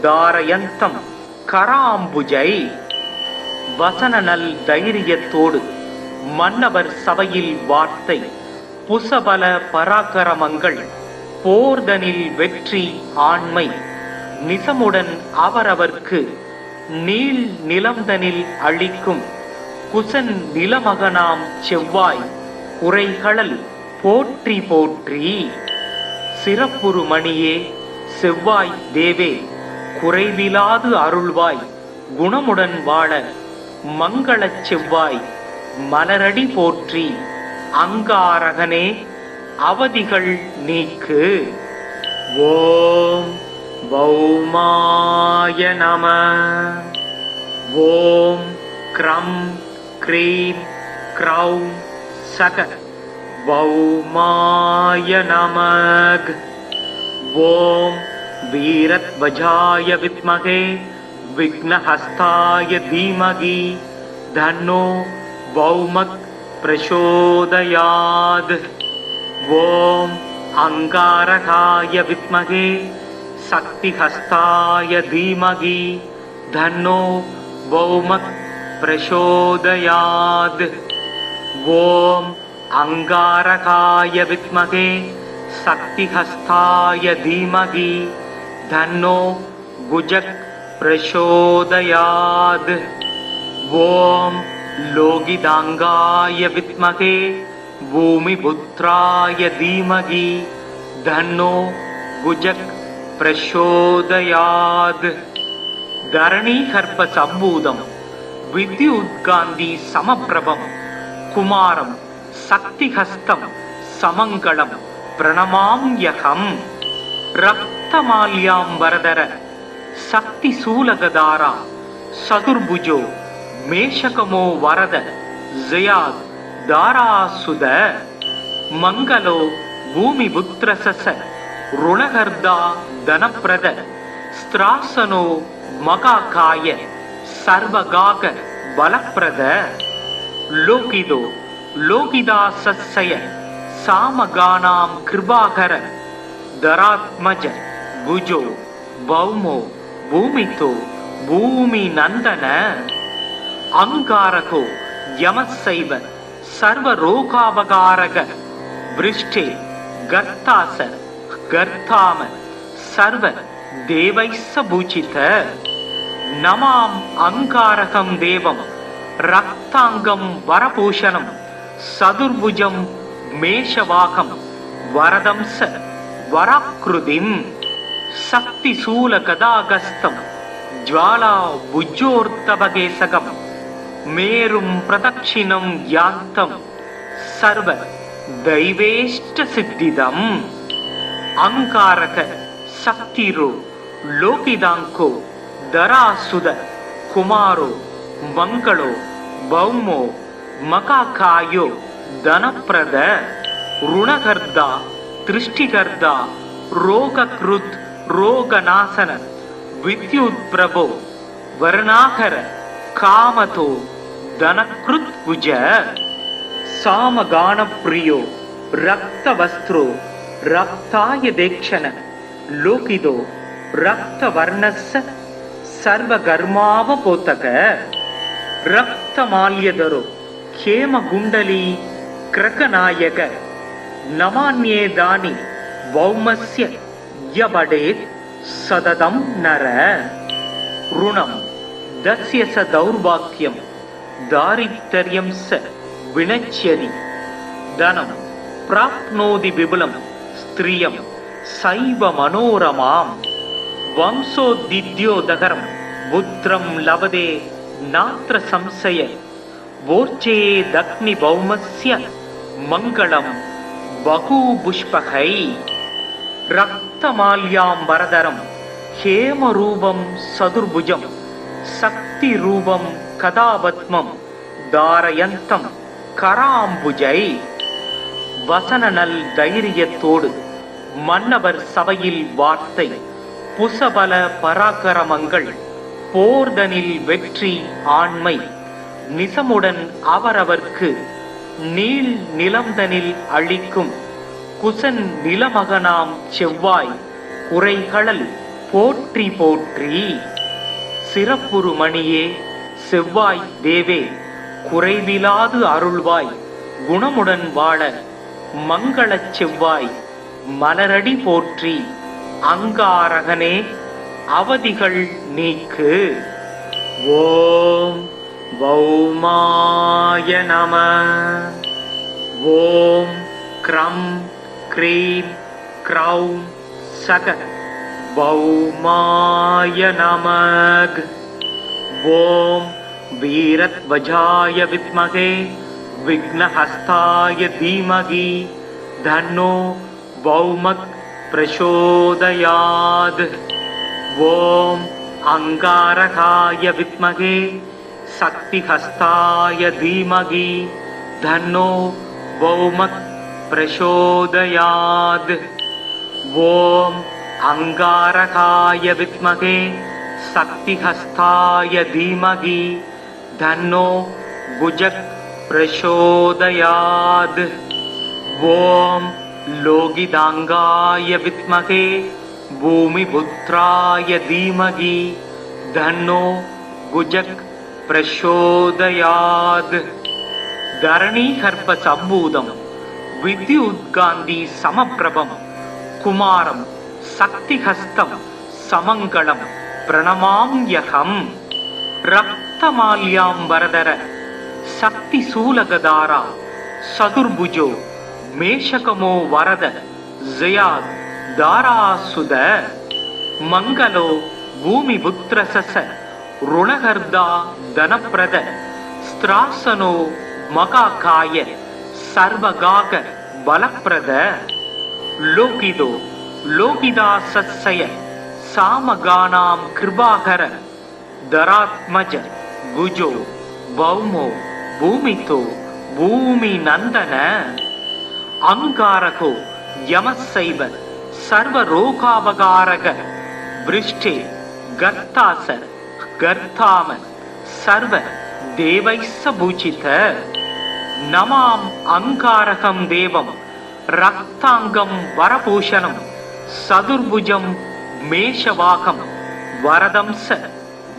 धारयन्तं कराम्बुजै வசனநல் தைரியத்தோடு மன்னவர் சபையில் வார்த்தை புசபல பராக்கிரமங்கள் போர்தனில் வெற்றி ஆண்மை நிசமுடன் அவரவர்க்கு நீள் நிலம்தனில் அளிக்கும் குசன் நிலமகனாம் செவ்வாய் குறைகளல் போற்றி போற்றி சிறப்புறு மணியே செவ்வாய் தேவே குறைவிலாது அருள்வாய் குணமுடன் வாழ மங்களச் செவ்வாய் மலரடி போற்றி அங்காரகனே அவதிகள் நீக்கு. ஓம் பௌமாய நம. ஓம் க்ரம் க்ரீம் க்ரௌம் சக பௌமாய நமக். ஓம் வீரத்வஜாய வித்மகே विघ्नहस्ताय धीमहि धन्नो भौमः प्रचोदयात्. ओम अंगारकाय विद्महे शक्तिहस्ताय धीमहि धन्नो भौमः प्रचोदयात्. ओम अंगारकाय विद्महे शक्तिहस्ताय धीमहि धन्नो गुजक प्रचोदयात्. ओम लोगिदांगाय विद्महे भूमिपुत्राय धीमहि धन्नो गुजक प्रचोदयात्. धरणीगर्भ सम्भूतं विद्युत्कान्ति समप्रभं कुमारं शक्तिहस्तं समङ्गलं प्रणमाम्यहं. रक्तमाल्याम्बरधर शक्ति शूलगदारा सदुर्भुजो मेषकमो वरद जयाद दारासुद मंगलो भूमिपुत्रसस ऋणहर्दा धनप्रद स्त्रासनो मकाकाय सर्वगाग बलप्रद लोकिदो लोकिदासस्य सामगानां कृपाकर दरात्मज भुजो भौमो भूमितो भूमि नंदन अंगारको यमसैव सर्वरोगावगारक वृष्टे गर्तास गर्ताम सर्व देवैस्स भूषित नमां अंगारकं देवं रक्तांगं वरभूषणं सदुर्भुजं मेषवाहं वरदंस वराकृतिं शक्तिशूल गदागस्तं ज्वाला भुजोर्तभगेशकं मेरुं प्रदक्षिणं यान्तं सर्व दैवेष्ट सिद्धिदम्. अंकारक शक्तिरो लोकिदांको दरासुद कुमारो मंगलो भौमो मकाकायो धनप्रद ऋणकर्ता दृष्टिकर्ता रोगकृत रोगनाशन विद्युत प्रभो वर्णाकर कामतो धनकृत भुज. सामगान प्रियो रक्तवस्त्रो रक्ताय देक्षण लोकिदो रक्तवर्णस्य सर्वगर्मावपोतक रक्तमाल्यदरो हेमगुण्डली क्रकनायक नमान्येदानि वौमस्य यबडेत् सददं नर ऋणं दस्य स दौर्भाग्यं दारिद्र्यं स विनश्यति धनं प्राप्नोति विपुलं स्त्रियं सैव मनोरमां वंशोद्दिद्योदकरं पुत्रं लभते नात्र संशय वोर्चेदग्निभौमस्य मङ्गलं बहुपुष्पकै रक्तमाल्याम्बरधरं हेमरूपं सदुर्भुजं शक्तिरूपं कदापद्मं धारयन्तं कराம்புஜை வசனநல் தைரியத்தோடு மன்னவர் சபையில் வார்த்தை புசபல பராக்கிரமங்கள் போர்தனில் வெற்றி ஆண்மை நிசமுடன் அவரவர்க்கு நீள் நிலம்தனில் அளிக்கும் குசன் நிலமகனாம் செவ்வாய் குறைகளல் போற்றி போற்றி சிறப்புறு மணியே செவ்வாய் தேவே குறைவிலாது அருள்வாய் குணமுடன் வாழ மங்களச் செவ்வாய் மலரடி போற்றி அங்காரகனே அவதிகள் நீக்கு. ஓம் பௌமாய நம. ஓம் க்ரம் க்ரீம் க்ரௌம் சக பௌமாய நமக். ஓம் வீரத்வஜாய வித்மகே விக்னஹஸ்தாய தீமகி தன்னோ பௌமக் பிரசோதயாத். ஓம் அங்காரகாய வித்மகே சக்திஹஸ்தாய தீமகி தன்னோ பௌமக் பிரசோதயாத். ஓம் அங்காரகாய வித்மகே சக்திஹஸ்தாய தீமகி தன்னோ குஜக் பிரசோதயாத். ஓம் லோகிதாங்காய வித்மகே பூமிபுத்ராய தீமகி தன்னோ குஜக் பிரசோதயாத். தரணீகர்ப்ப சம்பூதம் வித்யுத்காந்தி சமப்பிரபம் குமாரம் சக்திஹஸ்தம் சமங்களம் பிரணமாம்யகம். ரக்தமால்யாம்பரதர சக்தி சூலகதாரா சதுர்புஜோ மேஷகமோ வரத ஜயாத் தாராசுத. மங்களோ பூமிபுத்ரசச ருணகர்தா தனப்பிரத ஸ்திராசனோ மகாகாய சர்வகாக பலப்பிரத. லோகிதோ லோகிதாசய சாமகானாம் கிருபாகர தராத்மஜ குஜோ பௌமோ பூமிதோ பூமி நந்தன. அங்காரகோ யமசைவ சர்வரோகாபகாரக விருஷ்டே கர்த்தாச கர்த்தாம சர்வ தேவைஸ்ஸ பூஜித. நமாம் அங்காரகம் தேவம் ரக்தாங்கம் வரபூஷணம் சதுர்புஜம் மேஷவாகம் வரதம்ச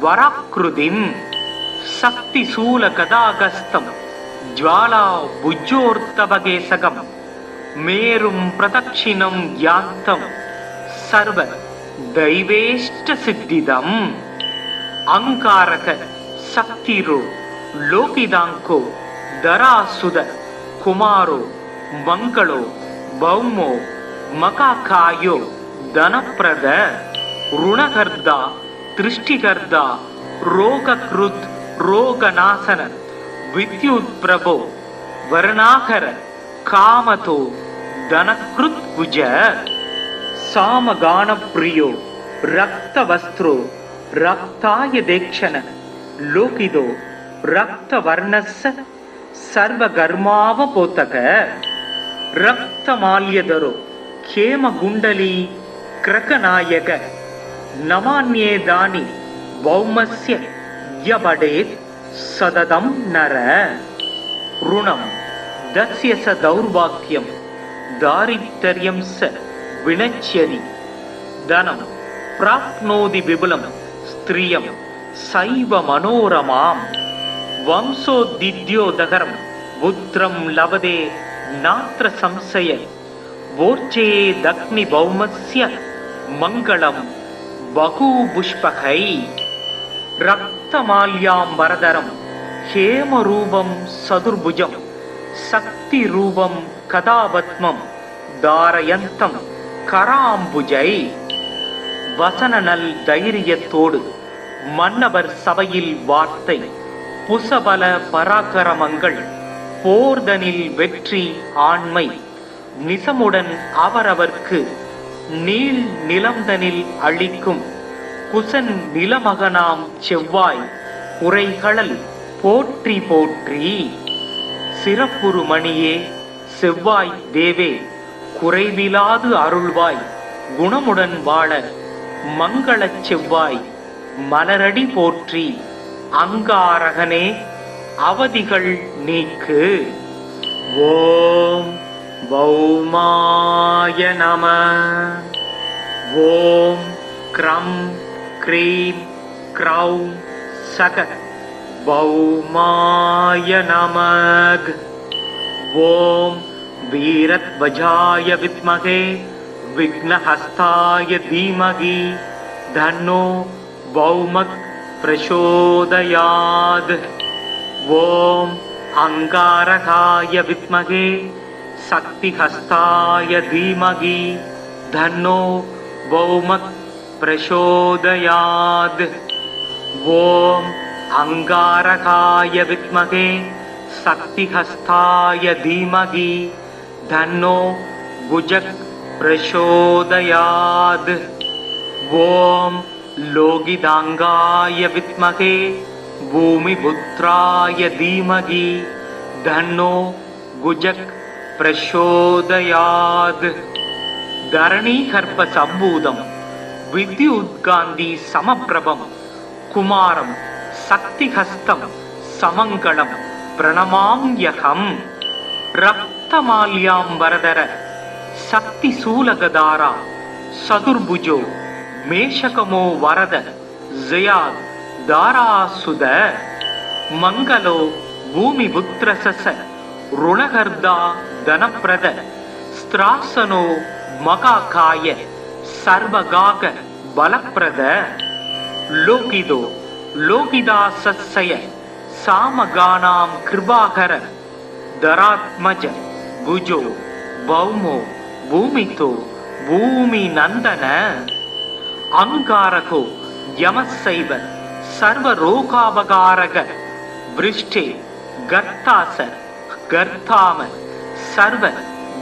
வராக்ருதிம். சக்தி சூல கதாகஸ்தம் ஜ்வாலா புஜ்ஜோர்த்தவகேசகம் மேரும் பிரதட்சிணம் யாந்தம் சர்வ தெய்வேஷ்ட சித்திதம். அங்காரக சக்திரோ லோகிதாங்கோ தராசுத குமாரோ மங்களோ பௌமோ மகாகாயோ தனப்பிரத ருணகர்தா திருஷ்டிகர்தா ரோகக்ருத் ரோகநாசன வித்யுத் பிரபோ வருணாகர காமதோ தனக்ருத் குஜ. சாமகான பிரியோ ரக்தவஸ்திரோ ரக்தாய தேக்ஷண லோகிதோ ரக்தவர்ணஸ்ஸ சர்வகர்மாவபோதக. ரக்தமால்யதரோ ஹேமகுண்டலீ கிரகநாயக நமான்யேதானி பௌமஸ்ய யபடேத் சததம் நர. ருணம் தஸ்ய ச தௌர்பாக்யம் தாரித்ர்யம் ச வினச்யதி தனம் பிராப்னோதி விபுலம் ஸ்திரியம் சைவ மனோரமாம் வம்சோதித்யோதகரம் புத்திரம் லபதே நாத்ர சம்சய வோர்ச்சேதக்னி பௌமஸ்ய மங்களம் பகூபுஷ்பகை. ரக்தமால்யாம்பரதரம் ஹேமரூபம் சதுர்புஜம் சக்தி ரூபம் கதாபத்மம் தாரயந்தம் கராம்புஜை. வசனநல் தைரியத்தோடு மன்னவர் சபையில் வார்த்தை புசபல பராக்கிரமங்கள் போர்தனில் வெற்றி ஆண்மை நிசமுடன் அவரவர்க்கு நீள் நிலம்தனில் அளிக்கும் குசன் நிலமகனாம் செவ்வாய் உரைகளல் போற்றி போற்றி. சிறப்புறு மணியே செவ்வாய் தேவே குறைவிலாது அருள்வாய் குணமுடன் வாழ மங்களச் செவ்வாய் மலரடி போற்றி. அங்காரகனே அவதிகள் நீக்கு. ஓம் பௌமாய நம. ஓம் க்ரம் க்ரீம் க்ரௌம் சக பௌமாய நமக். ஓம் வீரத்வஜாய வித்மகே விக்னஹஸ்தாய தீமகி தன்னோ பௌமக் பிரசோதயாத். ஓம் அங்காரகாய வித்மகே சக்திஹஸ்தாய தீமகி தன்னோ பௌமக் பிரசோதயாத். ஓம் அங்காரகாய வித்மகே சக்திஹஸ்தாய தீமகி தன்னோ புஜக் பிரசோதயாத். ஓம் லோகிதாங்காய வித்மகே பூமிபுத்ராய தீமகி தன்னோ குஜக் பிரசோதயாத். தரணீகர்ப்ப சம்பூதம் வித்யுத்காந்தி சமப்பிரபம் குமாரம் சக்திஹஸ்தம் சமங்களம் பிரணமாம்யகம். ரக்தமால்யாம்பரதர சக்தி சூலகதாரா சதுர்புஜோ மேஷகமோ வரத ஜயாத் தாராசுத. மங்களோ பூமிபுத்ரசச ருணகர்தா தனப்பிரத ஸ்திராசனோ மகாகாய சர்வகாக பலப்பிரத. லோகிதோ லோகிதாசய சாமகானாம் கிருபாகர தராத்மஜ புஜோ பௌமோ பூமிதோ பூமி நந்தன. அங்காரகோ யமசைவ சர்வரோகாபகாரக விருஷ்டே கர்த்தாச கர்த்தாம சர்வ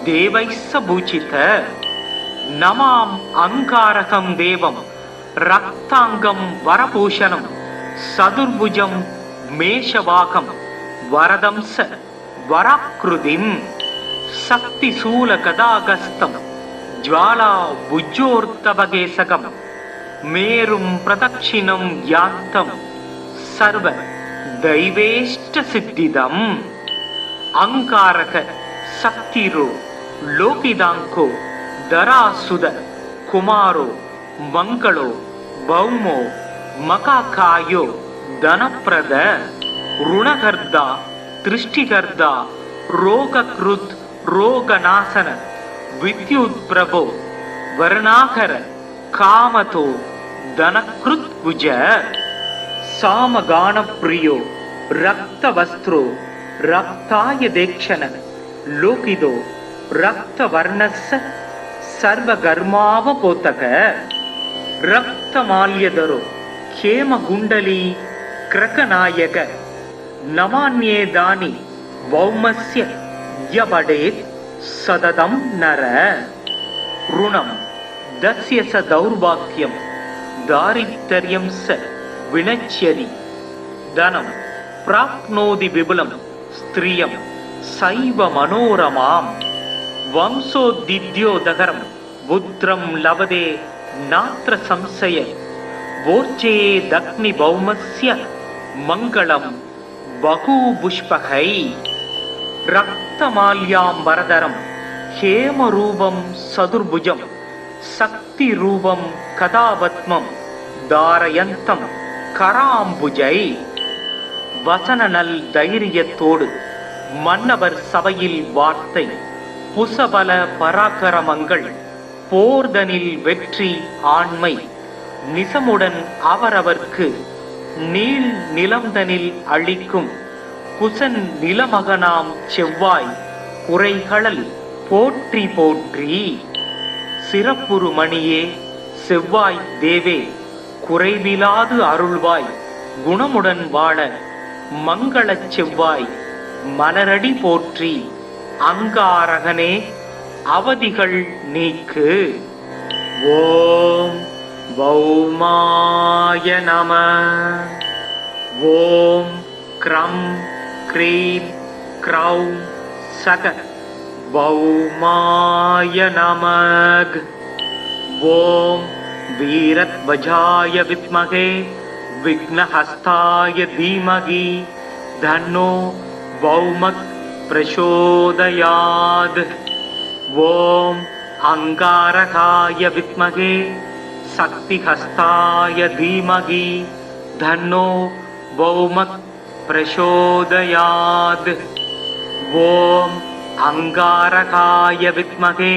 தேவைஸ்ஸ பூஜித. நமாம் அங்காரகம் தேவம் ரக்தாங்கம் வரபூஷணம் சதுர்புஜம் மேஷவாகம் வரதம்ச வராக்ருதிம். சக்தி சூல கதாகஸ்தம் ஜ்வாலா புஜ்ஜோர்த்தவகேசகம் மேரும் பிரதட்சிணம் யாந்தம் சர்வ தெய்வேஷ்ட சித்திதம். அங்காரக சக்திரோ லோகிதாங்கோ தராசுத குமாரோ மங்களோ பௌமோ மகாகாயோ தனப்பிரத ருணகர்தா திருஷ்டிகர்தா ரோகக்ருத் ரோகநாசன வித்யுத் பிரபோ வர்ணாகர காமதோ தனக்ருத் குஜ. சாமகானப்ரியோ ரக்தவஸ்த்ரோ ரக்தாய தேக்ஷண லோகிதோ ரக்தவர்ணஸ்ஸ சர்வகர்மாவபோதக. ரக்தமால்யதரோ ஹேமகுண்டலீ கிரகநாயக நமான்யேதானி பௌமஸ்ய யபடேத் சததம் நர. ருணம் தஸ்ய ச தௌர்பாக்யம் தாரித்ர்யம் ச வினச்யதி தனம் பிராப்னோதி விபுலம் ஸ்திரியம் சைவ மனோரமாம். வம்சோதித்யோதகரம் புத்ரம் லபதே நாத்ர சம்சய வோர்ச்சே தக்னி பௌமஸ்ய மங்களம் பகூபுஷ்பகை. ரக்தமால்யாம்பரதரம் ஹேமரூபம் சதுர்புஜம் சக்தி ரூபம் கதாபத்மம் தாரயந்தம் கராம்புஜை. வசனநல் தைரியத்தோடு மன்னவர் சபையில் வார்த்தை புசபல பராக்கிரமங்கள் போர்தனில் வெற்றி ஆண்மை நிசமுடன் அவரவர்க்கு நீள் நிலம்தனில் அளிக்கும் குசன் நிலமகனாம் செவ்வாய் குறைகளல் போற்றி போற்றி. சிறப்புறு மணியே செவ்வாய் தேவே குறைவிலாது அருள்வாய் குணமுடன் வாழ மங்களச் செவ்வாய் மலரடி போற்றி. அங்காரகனே அவதிகள் நீக்கு. ஓம் பௌமாய நம. ஓம் க்ரம் க்ரீம் க்ரௌம் சக பௌமாய நமக். ஓம் வீரத்வஜாய வித்மகே விக்னஹஸ்தாய தீமகி தன்னோ பௌமக் பிரசோதயாத். ஓம் அங்காரகாய வித்மகே சக்திஹஸ்தாய தீமகி தன்னோ பௌமக் பிரசோதயாத். ஓம் அங்காரகாய வித்மகே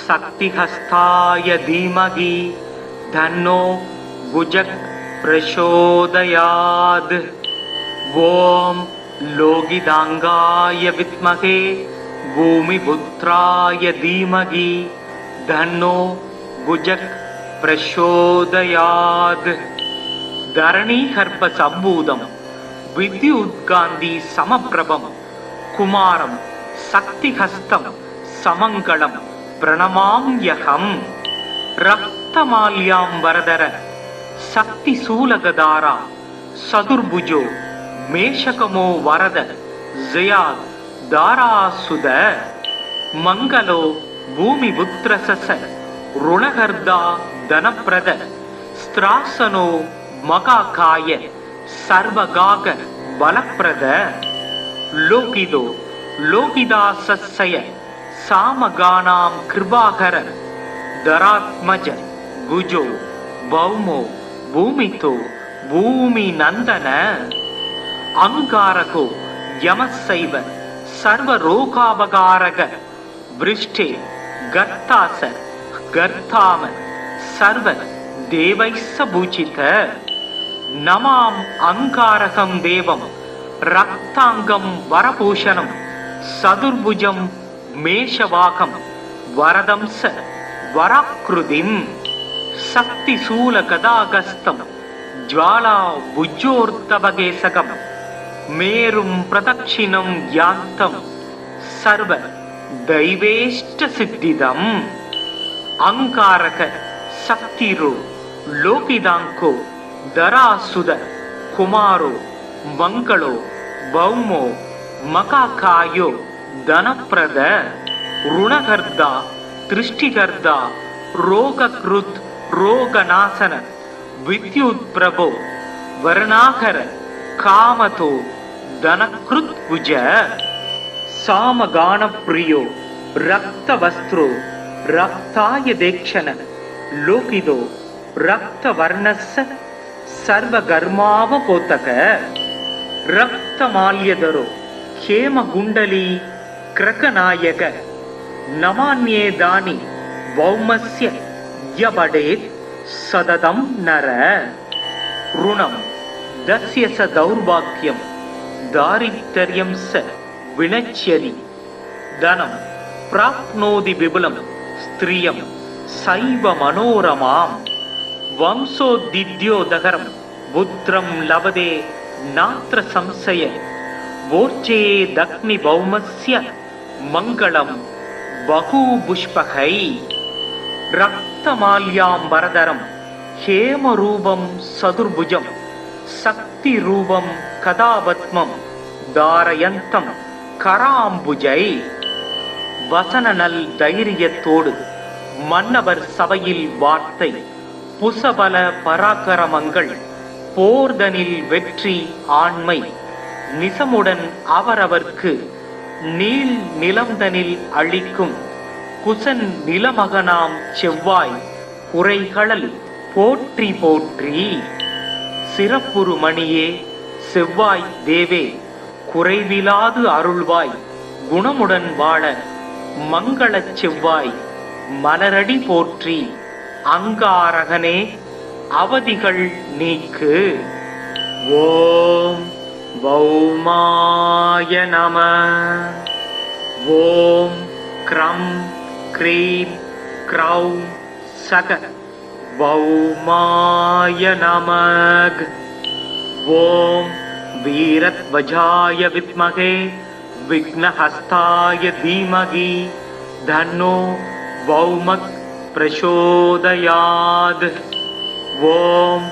சக்திஹஸ்தாய தீமகி தன்னோ புஜக் பிரசோதயாத். ஓம் லோகிதாங்காய வித்மகே பூமிபுத்ராய தீமகி தன்னோ புஜக் பிரசோதயாத். தரணீகர்ப்ப சம்பூதம் வித்யுத்காந்தி சமப்பிரபம் குமாரம் சக்திஹஸ்தம் சமங்களம் பிரணமாம்யகம். ரக்தமால்யாம் வரதர சக்தி சூலகதாரா சதுர்புஜோ மேஷகமோ வரத ஜயா தாராசுத. மங்களோ பூமிபுத்ரசச ருணகர்தா தனப்பிரத ஸ்திராசனோ மகாகாய சர்வகாக பலப்பிரத. லோகிதோ லோகிதாசய சாமகானாம் கிருபாகர தராத்மஜ குஜோ பௌமோ பூமிதோ பூமி நந்தன. அங்காரகோ யமசைவ சர்வரோகாபகாரக விருஷ்டே கர்த்தாச கர்த்தாம சர்வ தேவைஸ்ஸ பூஜித. நமாம் அங்காரகம் தேவம் ரக்தாங்கம் வரபூஷணம் சதுர்புஜம் மேஷவாகம் வரதம்ச வராக்ருதிம். சக்தி சூல கதாகஸ்தம் ஜ்வாலா புஜ்ஜோர்த்தபகேசகம் மேரும் பிரதக்ஷிணம் யாந்தம் சர்வ தெய்வேஷ்ட சித்திதம். அங்காரக சக்திரோ லோகிதாங்கோ தராசுத குமாரோ மங்களோ பௌமோ மகாகாயோ தனப்பிரத ருணகர்தா திருஷ்டிகர்தா ரோகக்ருத் ரோகநாசன வித்யுத் பிரபோ வர்ணாகர காமதோ தனக்ருத் புஜ. சாமகானப்ரியோ ரக்தவஸ்த்ரோ ரக்தாய தேக்ஷண லோகிதோ ரக்தவர்ணஸ்ஸ சர்வகர்மாவபோதக. ரக்தமால்யதரோ ஹேமகுண்டலீ கிரகநாயக நமான்யேதானி பௌமஸ்ய யபடேத் சததம் நர. ருணம் தஸ்ய ச தௌர்பாக்யம் தாரித்ர்யம் ச வினச்யதி. தனம் பிராப்னோதி விபுலம் ஸ்திரியம் சைவ மனோரமாம். வம்சோதித்யோதகரம் புத்ரம் லபதே நாத்ர சம்சய வோர்ச்சே தக்னி பௌமஸ்ய மங்களம் பகூபுஷ்பகை. ரக்தமால்யாம் வரதரம் ஹேமரூபம் சதுர்புஜம் சக்தி ரூபம் கதாபத்மம் தாரயந்தம் கராம்புஜை. வசனநல் தைரியத்தோடு மன்னவர் சபையில் வார்த்தை புசபல பராக்கிரமங்கள் போர்தனில் வெற்றி ஆண்மை நிசமுடன் அவரவர்க்கு நீள் நிலம்தனில் அளிக்கும் குசன் நிலமகனாம் செவ்வாய் குறைகளல் போற்றி போற்றி. சிறப்புறு மணியே செவ்வாய் தேவே குறைவிலாது அருள்வாய் குணமுடன் வாழ மங்களச் செவ்வாய் மலரடி போற்றி. அங்காரகனே அவதிகள் நீக்கு. ஓம் பௌமாய நம. ஓம் க்ரம் க்ரீம் க்ரௌம் சக பௌமாய நமக். ஓம் வீரத்வஜாய வித்மகே விக்னஹஸ்தாய தீமகி தன்னோ பௌமக் பிரசோதயாத். ஓம்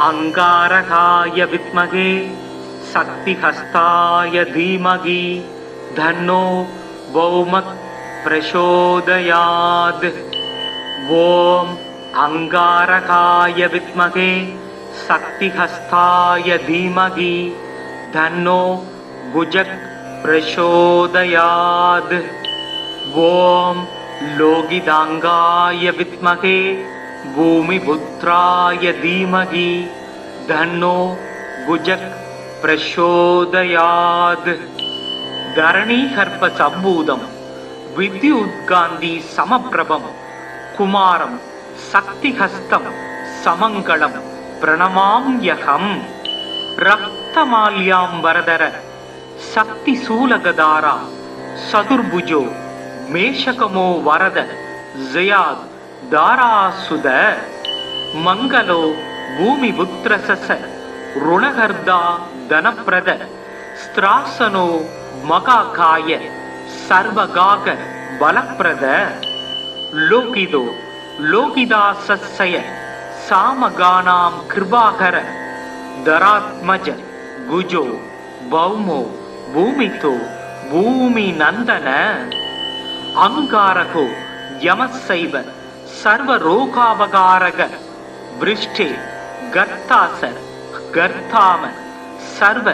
அங்காரகாய வித்மகே சக்திஹஸ்தாய தீமகி தன்னோ பௌமக் பிரசோதயாத். ஓம் அங்காரகாய வித்மகே சக்திஹஸ்தாய தீமகி தன்னோ குஜக் பிரசோதயாத். ஓம் லோகிதாங்காய வித்மகே பூமிபுத்ராய தீமகி தன்னோ குஜக் பிரசோதயாத். தரணீகர்ப்ப சம்பூதம் வித்யுத்காந்தி சமப்பிரபம் குமாரம் சக்திஹஸ்தம் சமங்களம் பிரணமாம்யகம். ரக்தமால்யாம் வரதர சக்தி சூலகதாரா சதுர்புஜோ மேஷகமோ வரத ஜயாத் தாராசுத. மங்களோ பூமிபுத்ரசச ருணகர்தா தனப்பிரத ஸ்திராசனோ மகாகாய சர்வகாக பலப்பிரத. லோகிதோ லோகிதாசய சாமகானாம் கிருபாகர தராத்மஜ குஜோ பௌமோ பூமிதோ பூமி நந்தன. அங்காரகோ யமசைவ சர்வரோகாவகாரக விருஷ்டே கர்த்தாச கர்த்தாம சர்வ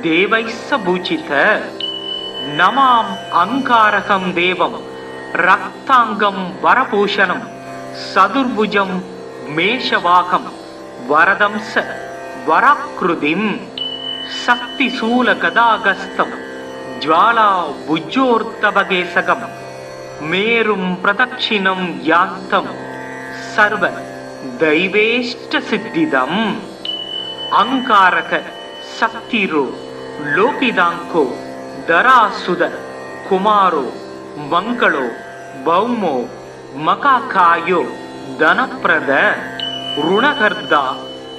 தேவைஸ்ஸ பூஜித. நமாம் அங்காரகம் தேவம் ரக்தாங்கம் வரபூஷணம் சதுர்புஜம் மேஷவாகம் வரதம்ச வராக்ருதிம். சக்தி சூல கதாகஸ்தம் ஜ்வாலா புஜ்ஜோர்த்தபகேசகம் மேரும் பிரதட்சிணம் யாந்தம் சர்வ தெய்வேஷ்ட சித்திதம். அங்காரக சக்திரோ லோகிதாங்கோ தராசுத குமாரோ மங்களோ பௌமோ மகாகாயோ தனப்பிரத ருணகர்தா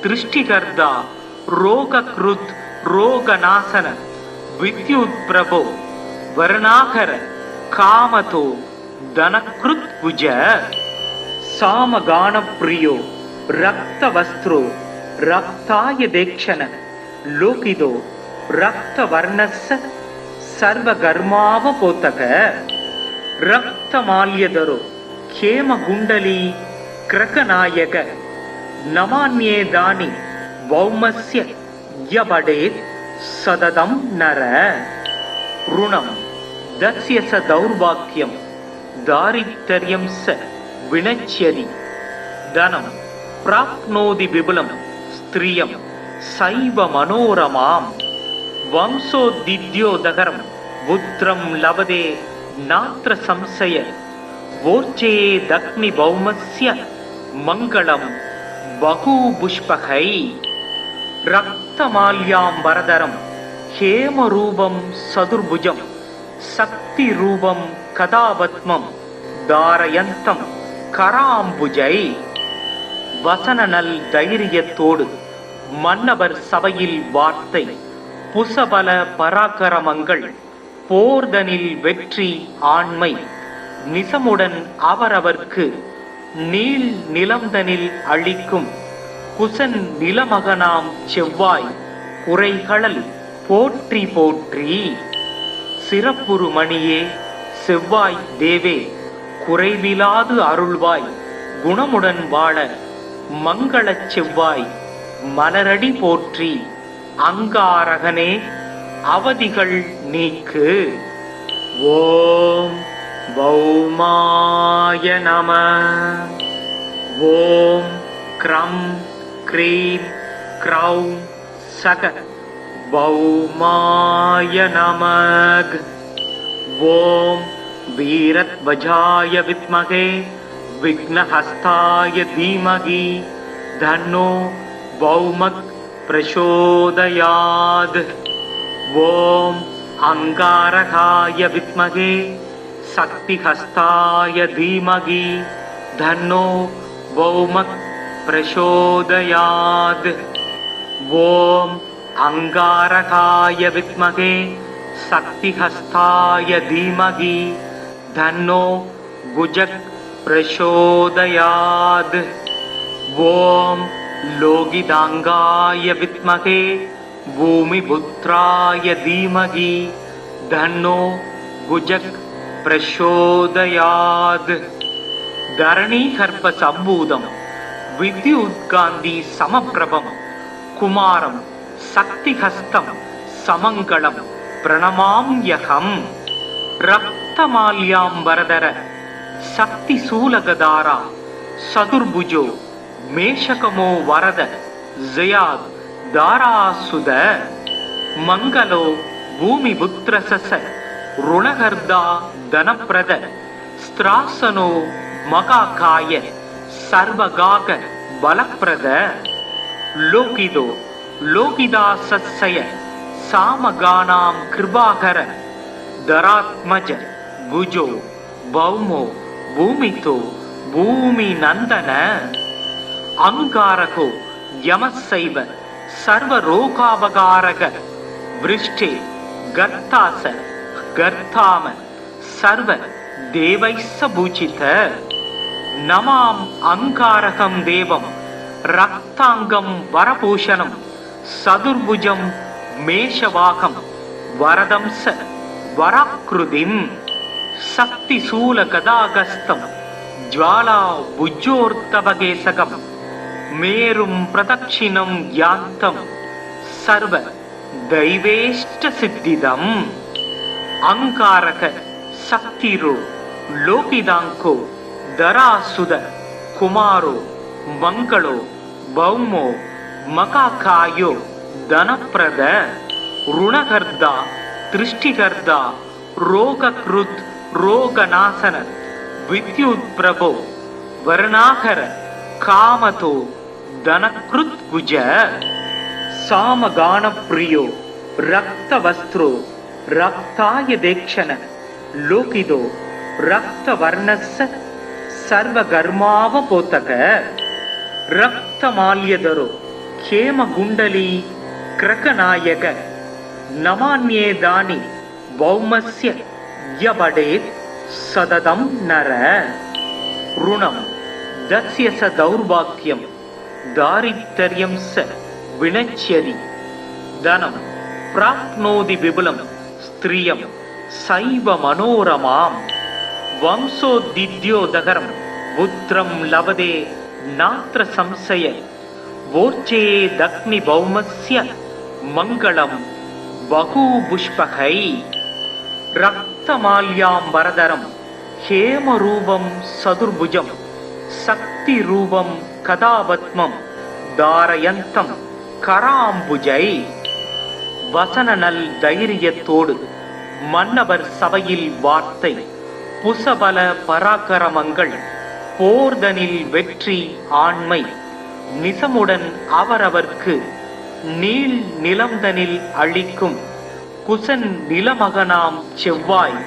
திருஷ்டிகர்தா ரோகக்ருத் ரோகநாசன வித்யுத் பிரபோ வர்ணாகர காமதோ தனக்ருத் புஜ. சாமகானப்ரியோ ரக்தவஸ்த்ரோ ரக்தாய தேக்ஷண லோகிதோ ரக்தவர்ணஸ்ஸ சர்வகர்மாவபோதக. ரக்தமால்யதரோ ஹேமகுண்டலீ கிரகநாயக நமான்யேதானி பௌமஸ்ய யபடேத் சததம் நர. ருணம் தஸ்ய ச தௌர்பாக்யம் தாரித்ர்யம் ச வினச்யதி. தனம் பிராப்னோதி விபுலம் ஸ்திரியம் சைவ மனோரமாம். வம்சோதித்யோதகரம் புத்ரம் லபதே நாத்ர சம்சய வோர்ச்சே தக்னி பௌமஸ்ய மங்களம் பகூபுஷ்பகை. ரக்தமால்யாம் வரதரம் ஹேமரூபம் சதுர்புஜம் சக்தி ரூபம் கதாபத்மம் தாரயந்தம் கராம்புஜை. வசனநல் தைரியத்தோடு மன்னவர் சபையில் வார்த்தை புசபல பராக்கிரமங்கள் போர்தனில் வெற்றி ஆண்மை நிசமுடன் அவரவர்க்கு நீள் நிலம்தனில் அளிக்கும் குசன் நிலமகனாம் செவ்வாய் குறைகளல் போற்றி போற்றி. சிறப்புறு மணியே செவ்வாய் தேவே குறைவிலாது அருள்வாய் குணமுடன் வாழ மங்களச் செவ்வாய் மலரடி போற்றி. அங்காரகனே அவதிகள் நீக்கு. ஓம் பௌமாய நம. ஓம் க்ரம் க்ரீம் க்ரௌம் சக பௌமாய நமக். ஓம் வீரத்வஜாய வித்மகே விக்னஹஸ்தாய தீமகி தன்னோ பௌமக் प्रचोदयात्। ॐ अंगारकाय विद्महे शक्तिहस्ताय धीमहि तन्नो भौमः प्रचोदयात्। ॐ अंगारकाय विद्महे शक्तिहस्ताय धीमहि तन्नो भुजः प्रचोदयात्। ॐ लोकितांगाय विद्महे भूमिपुत्राय धीमहि तन्नो भुजः प्रचोदयात्। धरणीगर्भ सम्भूतं विद्युत्कान्ति समप्रभं कुमारं शक्तिहस्तं समङ्गलं प्रणमाम्यहम्। रक्तमाल्याम्बरधर शक्तिशूलगदारा चतुर्भुजो मेषकमो वरद जयाद् दारासुद मंगलो भूमिपुत्रसस ऋणहर्दा धनप्रद स्त्रासनो मकाकाय सर्वगाक बलप्रद लोकिदो लोकिदासस्य सामगानां कृपाकर धरात्मज गुजो भौमो भूमितो भूमिनन्दन अंगारको यमस्सैव सर्वरोगापकारक वृष्टे गर्तास गर्ताम सर्व देवैस्स पूजित नमाम अंगारकं देवं रक्तांगं वरभूषणं चतुर्भुजं मेषवाकं वरदं स वराकृतिं शक्तिशूलगदागस्तं ज्वाला भुजोर्तवकेशकं मेरुं प्रदक्षिणं यान्तं सर्व दैवेष्टसिद्धिदम्। अंगारक शक्तिरो लोकिदांको धरासुद कुमारो मंगलो भौमो मकाकायो धनप्रद ऋणहर्ता दृष्टिहर्ता रोगकृत् रोगनाशन विद्युत् प्रभो वर्णाकर कामतो धनकृत् गुज सामगान प्रियो रक्तवस्त्रो रक्ताय देक्षण लोकिदो रक्तवर्णस्य सर्वगर्मावपोतक रक्तमाल्यधरो हेमकुण्डली क्रकनायक नमान्येदानि भौमस्य यबडेत् सततं नर ऋणं दस्य स दौर्भाग्यं दारिद्र्यं स विनश्यति धनं प्राप्नोति विपुलं स्त्रियं सैव मनोरमां वंशोद्दिद्योदकरं पुत्रं लभते नात्र संशय वोर्चेदग्निभौमस्य मङ्गलं बहुपुष्पकै रक्तमाल्याम्बरधरं हेमरूपं चतुर्भुजं शक्तिरूपं कदापद्मं धारयन्तं कराम्बुजै वसननल தைரியத்தோடு மன்னவர் சபையில் வார்த்தை புசபல பராக்கிரமங்கள் போர்தனில் வெற்றி ஆண்மை நிசமுடன் அவரவர்க்கு நீள் நிலம்தனில் அளிக்கும் குசன் நிலமகனாம் செவ்வாய்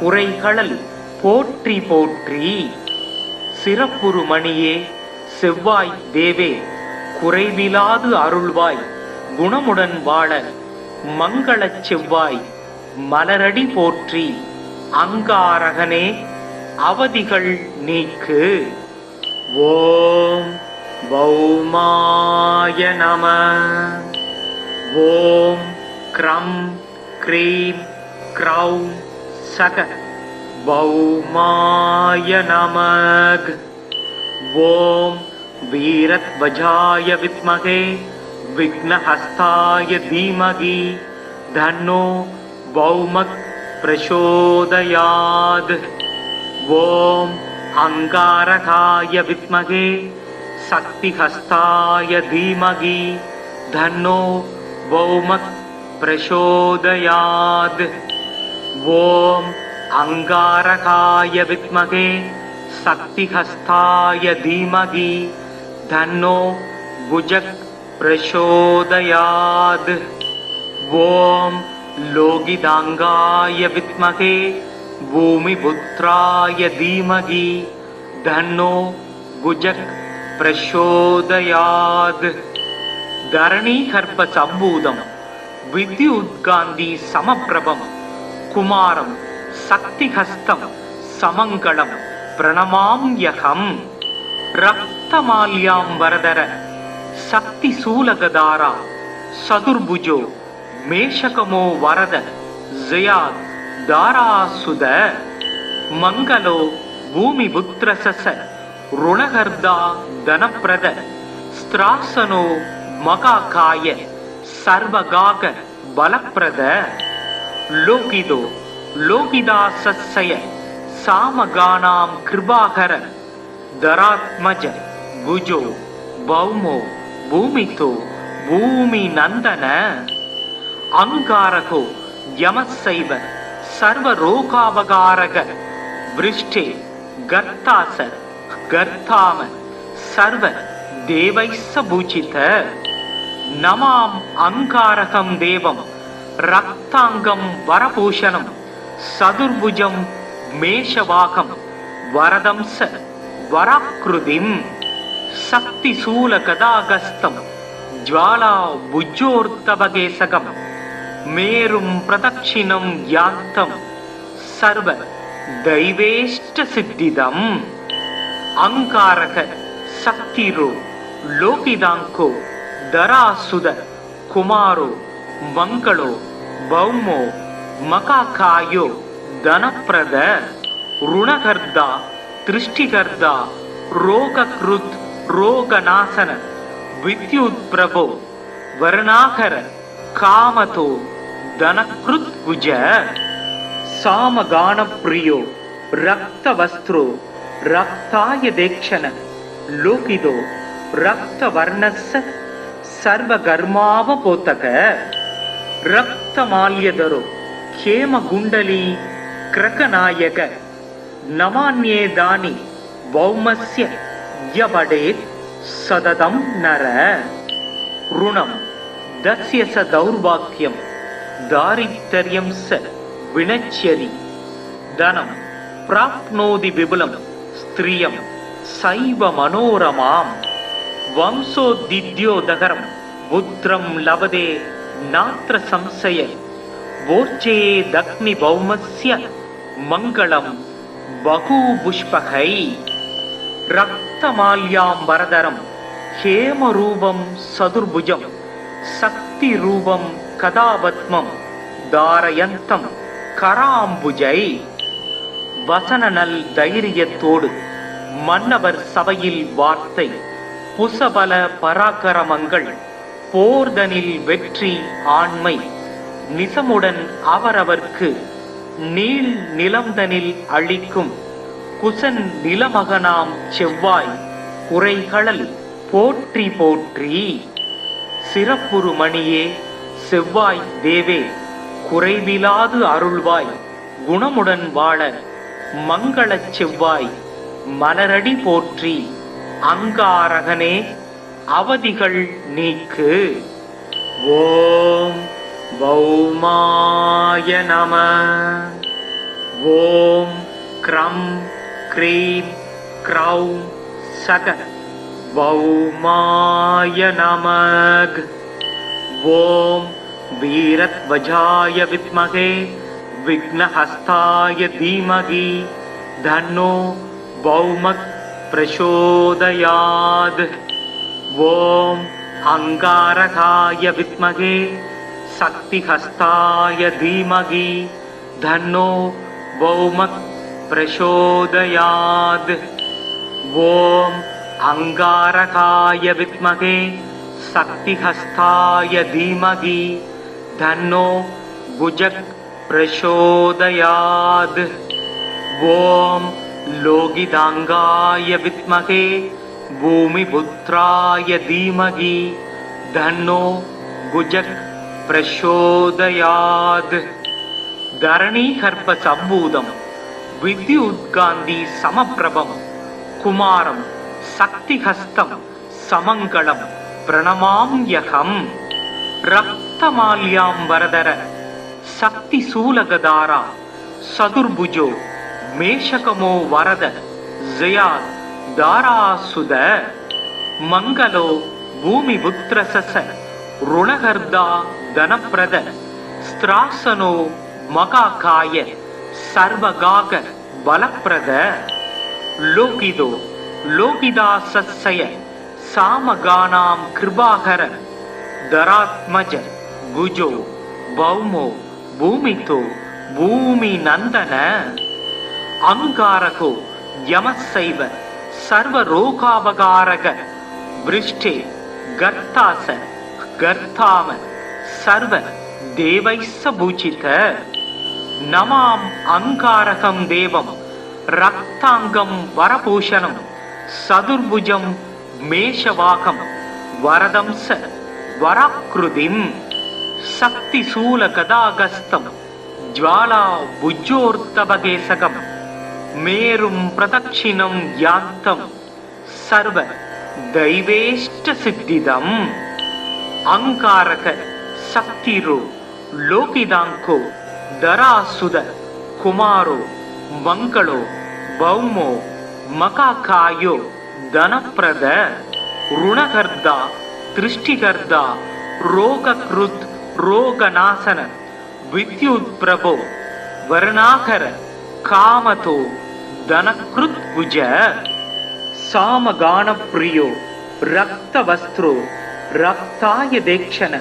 உரைகளல் போற்றி போற்றி சிறப்புறு மணியே செவ்வாய் தேவே குறைவிலாது அருள்வாய் குணமுடன் வாழ மங்களச் செவ்வாய் மலரடி போற்றி அங்காரகனே அவதிகள் நீக்கு. ஓம் பௌமாய நம. ஓம் க்ரம் க்ரீம் க்ரௌம் சக பௌமாய நமக. ஓம் வீரத்வஜாய வித்மகே விக்னஹஸ்தாய தீமகி தன்னோ பௌமக் பிரசோதயாத். ஓம் அங்காரகாய வித்மகே சக்திஹஸ்தாய தீமகி தன்னோ பௌமக் பிரசோதயாத். ஓம் அங்காரகாய வித்மகே சக்திஹஸ்தாய தீமகி தன்னோ புஜக் प्रचोदयात्। ॐ लोकितांगाय विद्महे भूमिपुत्राय धीमहि तन्नो गुजः प्रचोदयात्। धरणीगर्भ सम्भूतं विद्युत्कान्ति समप्रभं कुमारं शक्तिहस्तं समङ्गलं प्रणमाम्यहम्। रक्तमाल्याम्बरधर शक्तिशूलगदारा चतुर्भुजो मेषकमो वरद जयात् दारासुद। मंगलो भूमिपुत्रसस ऋणहर्दा धनप्रद स्त्रासनो मकाकाय सर्वगाग बलप्रद। लोकिदो लोकिदासस्य सामगानां कृपाकर धरात्मज गुजो भौमो भूमितो भूमिनन्दन। अंगारको यमस्सैव सर्वरोगावगारक वृष्टे गर्तास गर्ताम सर्व देवैस्स पूजित। नमाम अंगारकं देवं रक्तांगं वरभूषणं चतुर्भुजं मेषवाकं वरदंस वराकृतिं शक्तिशूलगदागस्तं ज्वाला भुजोर्तवगेसकं मेरुं प्रदक्षिणं यान्तं सर्व दैवेष्टसिद्धिदम्। अंगारक शक्तिरो लोकिदांको धरासुद कुमारो मंगलो भौमो मकाकायो धनप्रद। ऋणहर्दा दृष्टिकर्ता रोगकृत् रोगनाशन विद्युत्प्रभो वर्णाकर कामतो धनकृत्कुज। सामगानप्रियो रक्तवस्त्रो रक्ताय देक्षण लोकिदो रक्तवर्णस्य सर्वगर्मावपोतक। रक्तमाल्यधरो हेमकुण्डली क्रकनायक नमान्येदानि भौमस्य यवडेत् सततं नर। ऋणं दस्य स दौर्भाग्यं दारिद्र्यं स विनश्यति। धनं प्राप्नोति विपुलं स्त्रियं सैव मनोरमाम्। वंशोद्दिद्योदकरं पुत्रं लभते नात्र संशय। वोर्चेदग्निभौमस्य मङ्गलं बहुपुष्पकै। रक्तमाल्याम्बरधरं हेमरूपं चतुर्भुजं शक्तिरूपं कदापद्मं धारयन्तं कराम्बुजै। வசனநல் தைரியத்தோடு மன்னவர் சபையில் வார்த்தை புசபல பராக்கிரமங்கள் போர்தனில் வெற்றி ஆண்மை நிசமுடன் அவரவர்க்கு நீள் நிலம்தனில் அளிக்கும் குசன் நிலமகனாம் செவ்வாய் குறைகளல் போற்றி போற்றி. சிறப்புறு மணியே செவ்வாய் தேவே குறைவிலாது அருள்வாய் குணமுடன் வாழ மங்களச் செவ்வாய் மலரடி போற்றி. அங்காரகனே அவதிகள் நீக்கு. ஓம் பௌமாய நம. ஓம் க்ரம் க்ரீம் க்ரௌம் சக பௌமாய நமக. ஓம் வீரத்வஜாய வித்மகே விக்னஹஸ்தாய தீமகி தன்னோ பௌமக் பிரசோதயாத். ஓம் அங்காரகாய வித்மகே சக்திஹஸ்தாய தீமகி தன்னோ பௌமக் பிரசோதயாத். ஓம் அங்காரகாய வித்மகே சக்திஹஸ்தாய தீமகி தன்னோ குஜக் பிரசோதயாத். ஓம் லோகிதாங்காய வித்மகே பூமிபுத்ராய தீமகி தன்னோ குஜக் பிரசோதயாத். தரணீகர்ப்ப சம்பூதம் வித்யுத்காந்தி சமப்பிரபம் குமாரம் சக்திஹஸ்தம் சமங்கலம் பிரணமாம்யகம். ரக்தமால்யாம்பரதர சக்தி சூலகதாரா சதுர்புஜோ மேஷகமோ வரத ஜயாத் தாராசுத மங்களோ பூமி புத்திரசச ருணகர்தா தனப்பிரத ஸ்திராசனோ மகாகாய சர்வகாக பலப்பிரத லோகிதோ லோகிதாசய சாமகானாம் கிருபாகர தராத்மஜ குஜோ பௌமோ பூமிதோ பூமி நந்தன அங்காரகோ யமசைவ சர்வரோகாபகாரக விருஷ்டே கர்த்தாச கர்த்தாம சர்வ தேவைஸ்ஸ பூஜித நமாம் அங்காரகம் தேவம் ரக்தாங்கம் வரபூஷணம் சதுர்புஜம் மேஷவாகம் வரதம்ச வராக்ருதிம் சக்தி சூல கதாகஸ்தம் ஜ்வாலா புஜ்ஜோர்த்தபகேசகம் மேரும் பிரதட்சிணம் யாந்தம் சர்வ தைவேஷ்ட சித்திதம் அங்காரக சக்திரோ லோகிதாங்கோ தராசுத குமாரோ மங்களோ பௌமோ மகாகாயோ தனப்பிரத ருணகர்தா திருஷ்டிகர்தா ரோகக்ருத் ரோகநாசன வித்யுத் பிரபோ வருணாகர காமதோ தனக்ருத் புஜ சாமகான பிரியோ ரக்தவஸ்திரோ ரக்தாய தேக்ஷண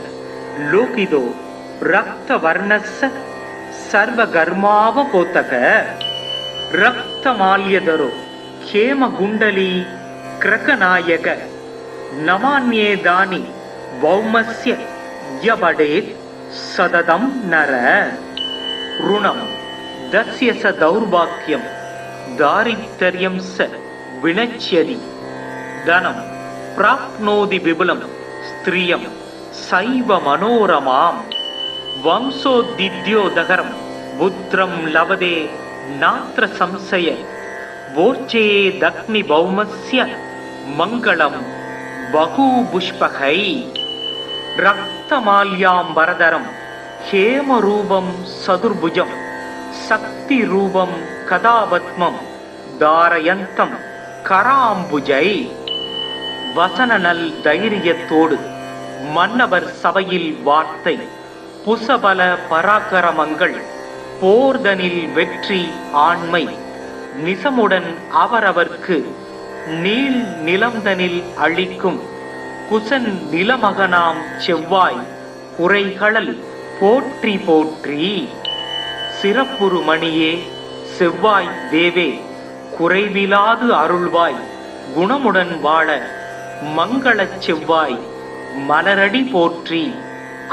லோகிதோ ரக்தவர்ணஸ்ஸ சர்வகர்மாவபோதக ரக்தமால்யதரோ ஹேமகுண்டலீ கிரகநாயக நமான்யேதானி வௌமஸ்ய யபடேத் சததம் நர ருணம் தஸ்ய ச தௌர்பாக்யம் தாரித்ர்யம் ச வினச்யதி தனம் பிராப்னோதி விபுலம் ஸ்திரியம் சைவ மனோரமாம் வம்சோதித்யோதகரம் புத்திரம் லவதே நாத்ர சம்சய வோர்ச்சே தக்னி பௌமஸ்ய மங்களம் பகூபுஷ்பகை ரக்தமால்யாம்பரதரம் ஹேமரூபம் சதுர்புஜம் சக்தி ரூபம் கதாபத்மம் தாரயந்தம் கராம்புஜை வசனநல் தைரியத்தோடு மன்னவர் சபையில் வார்த்தை புசபல பராக்கிரமங்கள் போர்தனில் வெற்றி ஆண்மை நிசமுடன் அவரவர்க்கு நீள் நிலம்தனில் அளிக்கும் குசன் நிலமகனாம் செவ்வாய் குறைகளல் போற்றி போற்றி சிறப்புறு மணியே செவ்வாய் தேவே குறைவிலாது அருள்வாய் குணமுடன் வாழ மங்களச் செவ்வாய் மலரடி போற்றி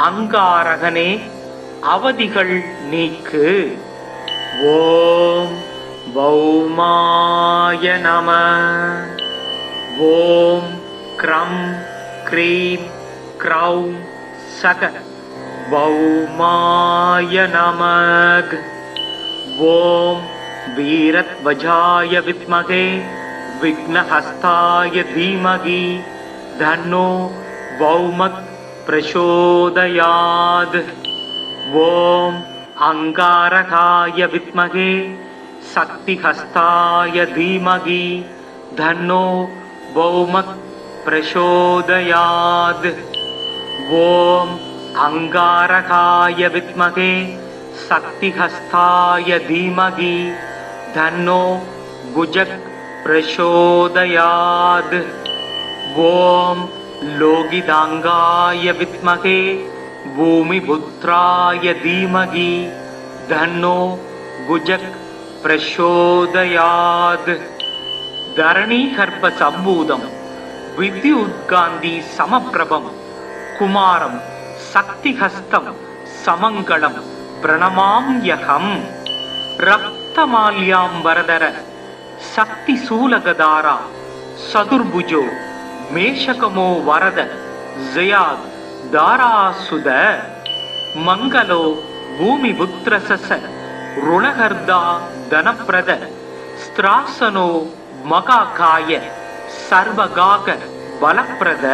அங்காரகனே அவதிகள் நீக்கு. ஓம் பௌமாய நம. ஓம் க்ரம் க்ரீம் க்ரௌம் சக பௌமாய நமக. ஓம் வீரத்வஜாய வித்மகே விக்னஹஸ்தாய தீமகி தன்னோ பௌமக் பிரசோதயாத். ஓம் அங்காரகாய வித்மகே சக்திஹஸ்தாய தீமகி தன்னோ பௌமக் பிரசோதயாத். ஓம் அங்காரகாய வித்மகே சக்திஹஸ்தாய தீமகி தன்னோ குஜக் பிரசோதயாத். ஓம் லோகிதாங்காய வித்மகே பூமிபுத்ராய தீமகி தன்னோ குஜக் பிரசோதயாத். தரணீகர்ப்ப சம்பூதம் வித்யுத்காந்தி சமப்பிரபம் குமாரம் சக்திஹஸ்தம் சமங்களம் பிரணமாம்யகம். ரக்தமால்யாம்பரதர சக்தி சூலகதாரா சதுர்புஜோ மேஷகமோ வரத ஜயாத் தாராசுத மங்களோ பூமிபுத்ரசச ருணகர்தா தனப்பிரத ஸ்திராசனோ மகாகாய சர்வகாக பலப்பிரத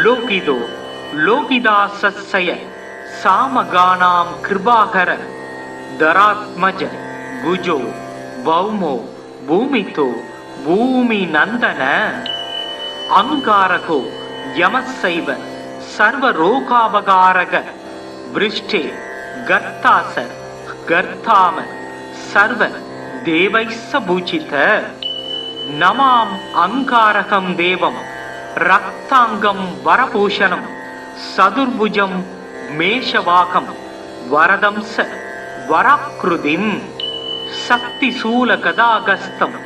லோகிதோ லோகிதாசஸ்ய சாமகானாம் கிருபாகர தராத்மஜ குஜோ பௌமோ பூமிதோ பூமி நந்தன அங்காரகோ யமசைவ சர்வரோகாபகாரக விருஷ்டே கர்த்தாச கர்த்தாம சர்வ தேவைஸ்ஸ பூஜித நமாம் அங்காரகம் தேவம் ரக்தாங்கம் வரபூஷணம் சதுர்புஜம் மேஷவாகம் வரதம்ச வராக்ருதிம் சக்தி சூல கதாகஸ்தம்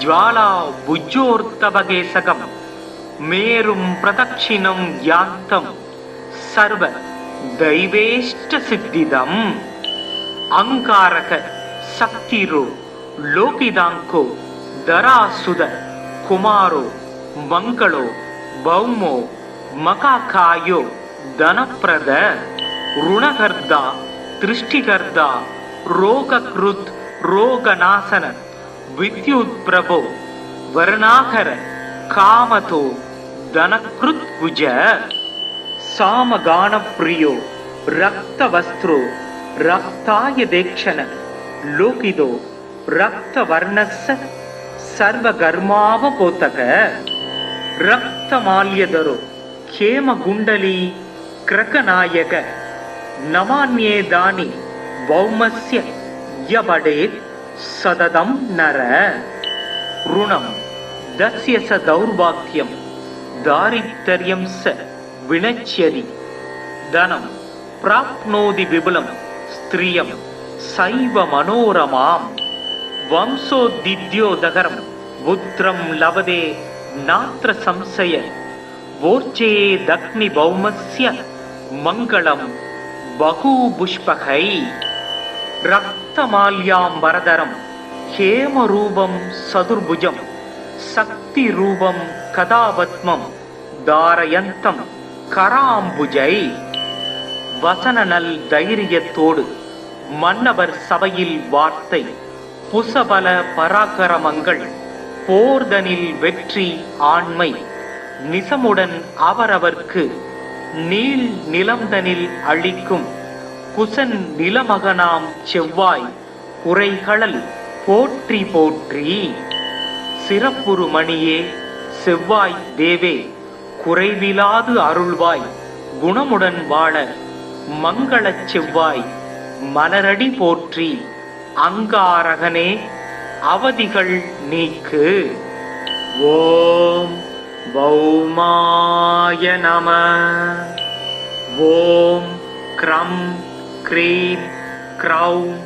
ஜ்வாலா புஜ்ஜோர்த்தபகேசகம் மேரும் பிரதட்சிணம் யாந்தம் சர்வ தெய்வேஷ்ட சித்திதம் அங்காரக சக்திரோ லோகிதாங்கோ தராசுத குமாரோ மங்களோ பௌமோ மகாகாயோ தனப்பிரத ருணகர்தா திருஷ்டிகர்தா ரோகக்ருத் ரோகநாசன வித்யுத் பிரபோ வர்ணாகர காமதோ தனக்ருத் குஜ சாமகானப்ரியோ ரக்தவஸ்த்ரோ ரக்தாய தேக்ஷண லோகிதோ ரக்தவர்ணஸ்ஸ சர்வகர்மாவபோதக ரக்தமால்யதரோ ஹேமகுண்டலீ கிரகநாயக நமான்யேதானி பௌமஸ்ய யபடேத் சததம் நர ருணம் தஸ்ய ச தௌர்பாக்யம் தாரித்ர்யம் ச வினச்யதி தனம் பிராப்னோதி விபுலம் ஸ்திரியம் சைவ மனோரமாம் வம்சோதித்யோதகரம் புத்திரம் லபதே நாத்ர சம்சய வோர்ச்சேதக்னி பௌமஸ்ய மங்களம் பகூபுஷ்பகை ரக்தமால்யாம்பரதரம் ஹேமரூபம் சதுர்புஜம் சக்தி ரூபம் கதாபத்மம் தாரயந்தம் கராம்புஜை வசனநல் தைரியத்தோடு மன்னவர் சபையில் வார்த்தை புசபல பராக்கிரமங்கள் போர்தனில் வெற்றி ஆண்மை நிசமுடன் அவரவர்க்கு நீள் நிலம்தனில் அளிக்கும் குசன் நிலமகனாம் செவ்வாய் குறைகளல் போற்றி போற்றி சிறப்புறு மணியே செவ்வாய் தேவே குறைவிலாது அருள்வாய் குணமுடன் வாழ மங்களச் செவ்வாய் மலரடி போற்றி அங்காரகனே அவதிகள் நீக்கு. ஓம் பௌமாய நம. ஓம் க்ரம் க்ரீம் க்ரௌம்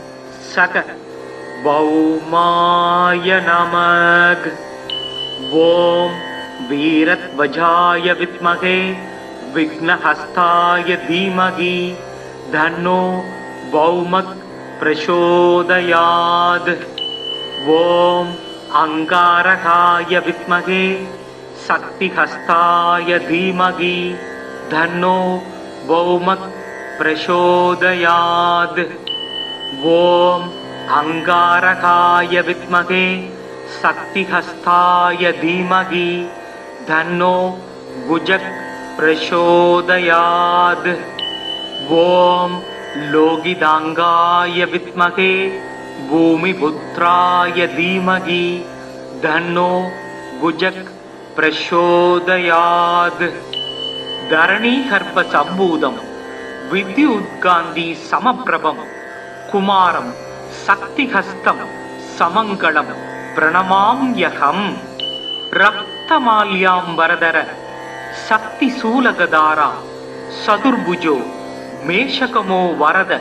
சக பௌமாய நமக. ஓம் வீரத்வஜாய வித்மகே விக்னஹஸ்தாய தீமகி தன்னோ பௌமக் பிரசோதயாத். ஓம் அங்காரகாய வித்மகே சக்திஹஸ்தாய தீமகி தன்னோ பௌமக் பிரசோதயாத். ஓம் அங்காரகாய வித்மகே சக்திஹஸ்தாய தீமகி தன்னோ குஜக் பிரசோதயாத். ஓம் லோகிதாங்காய வித்மகே பூமிபுத்ராய தீமகி தன்னோ குஜக் பிரசோதயாத். தரணீகர்ப்ப சம்பூதம் வித்யுத்காந்தி சமப்பிரபம் குமாரம் சக்திஹஸ்தம் சமங்களம் பிரணமாம்யகம். ரக்தமால்யாம்பரதர சக்தி சூலகதாரா சதுர்புஜோ மேஷகமோ வரத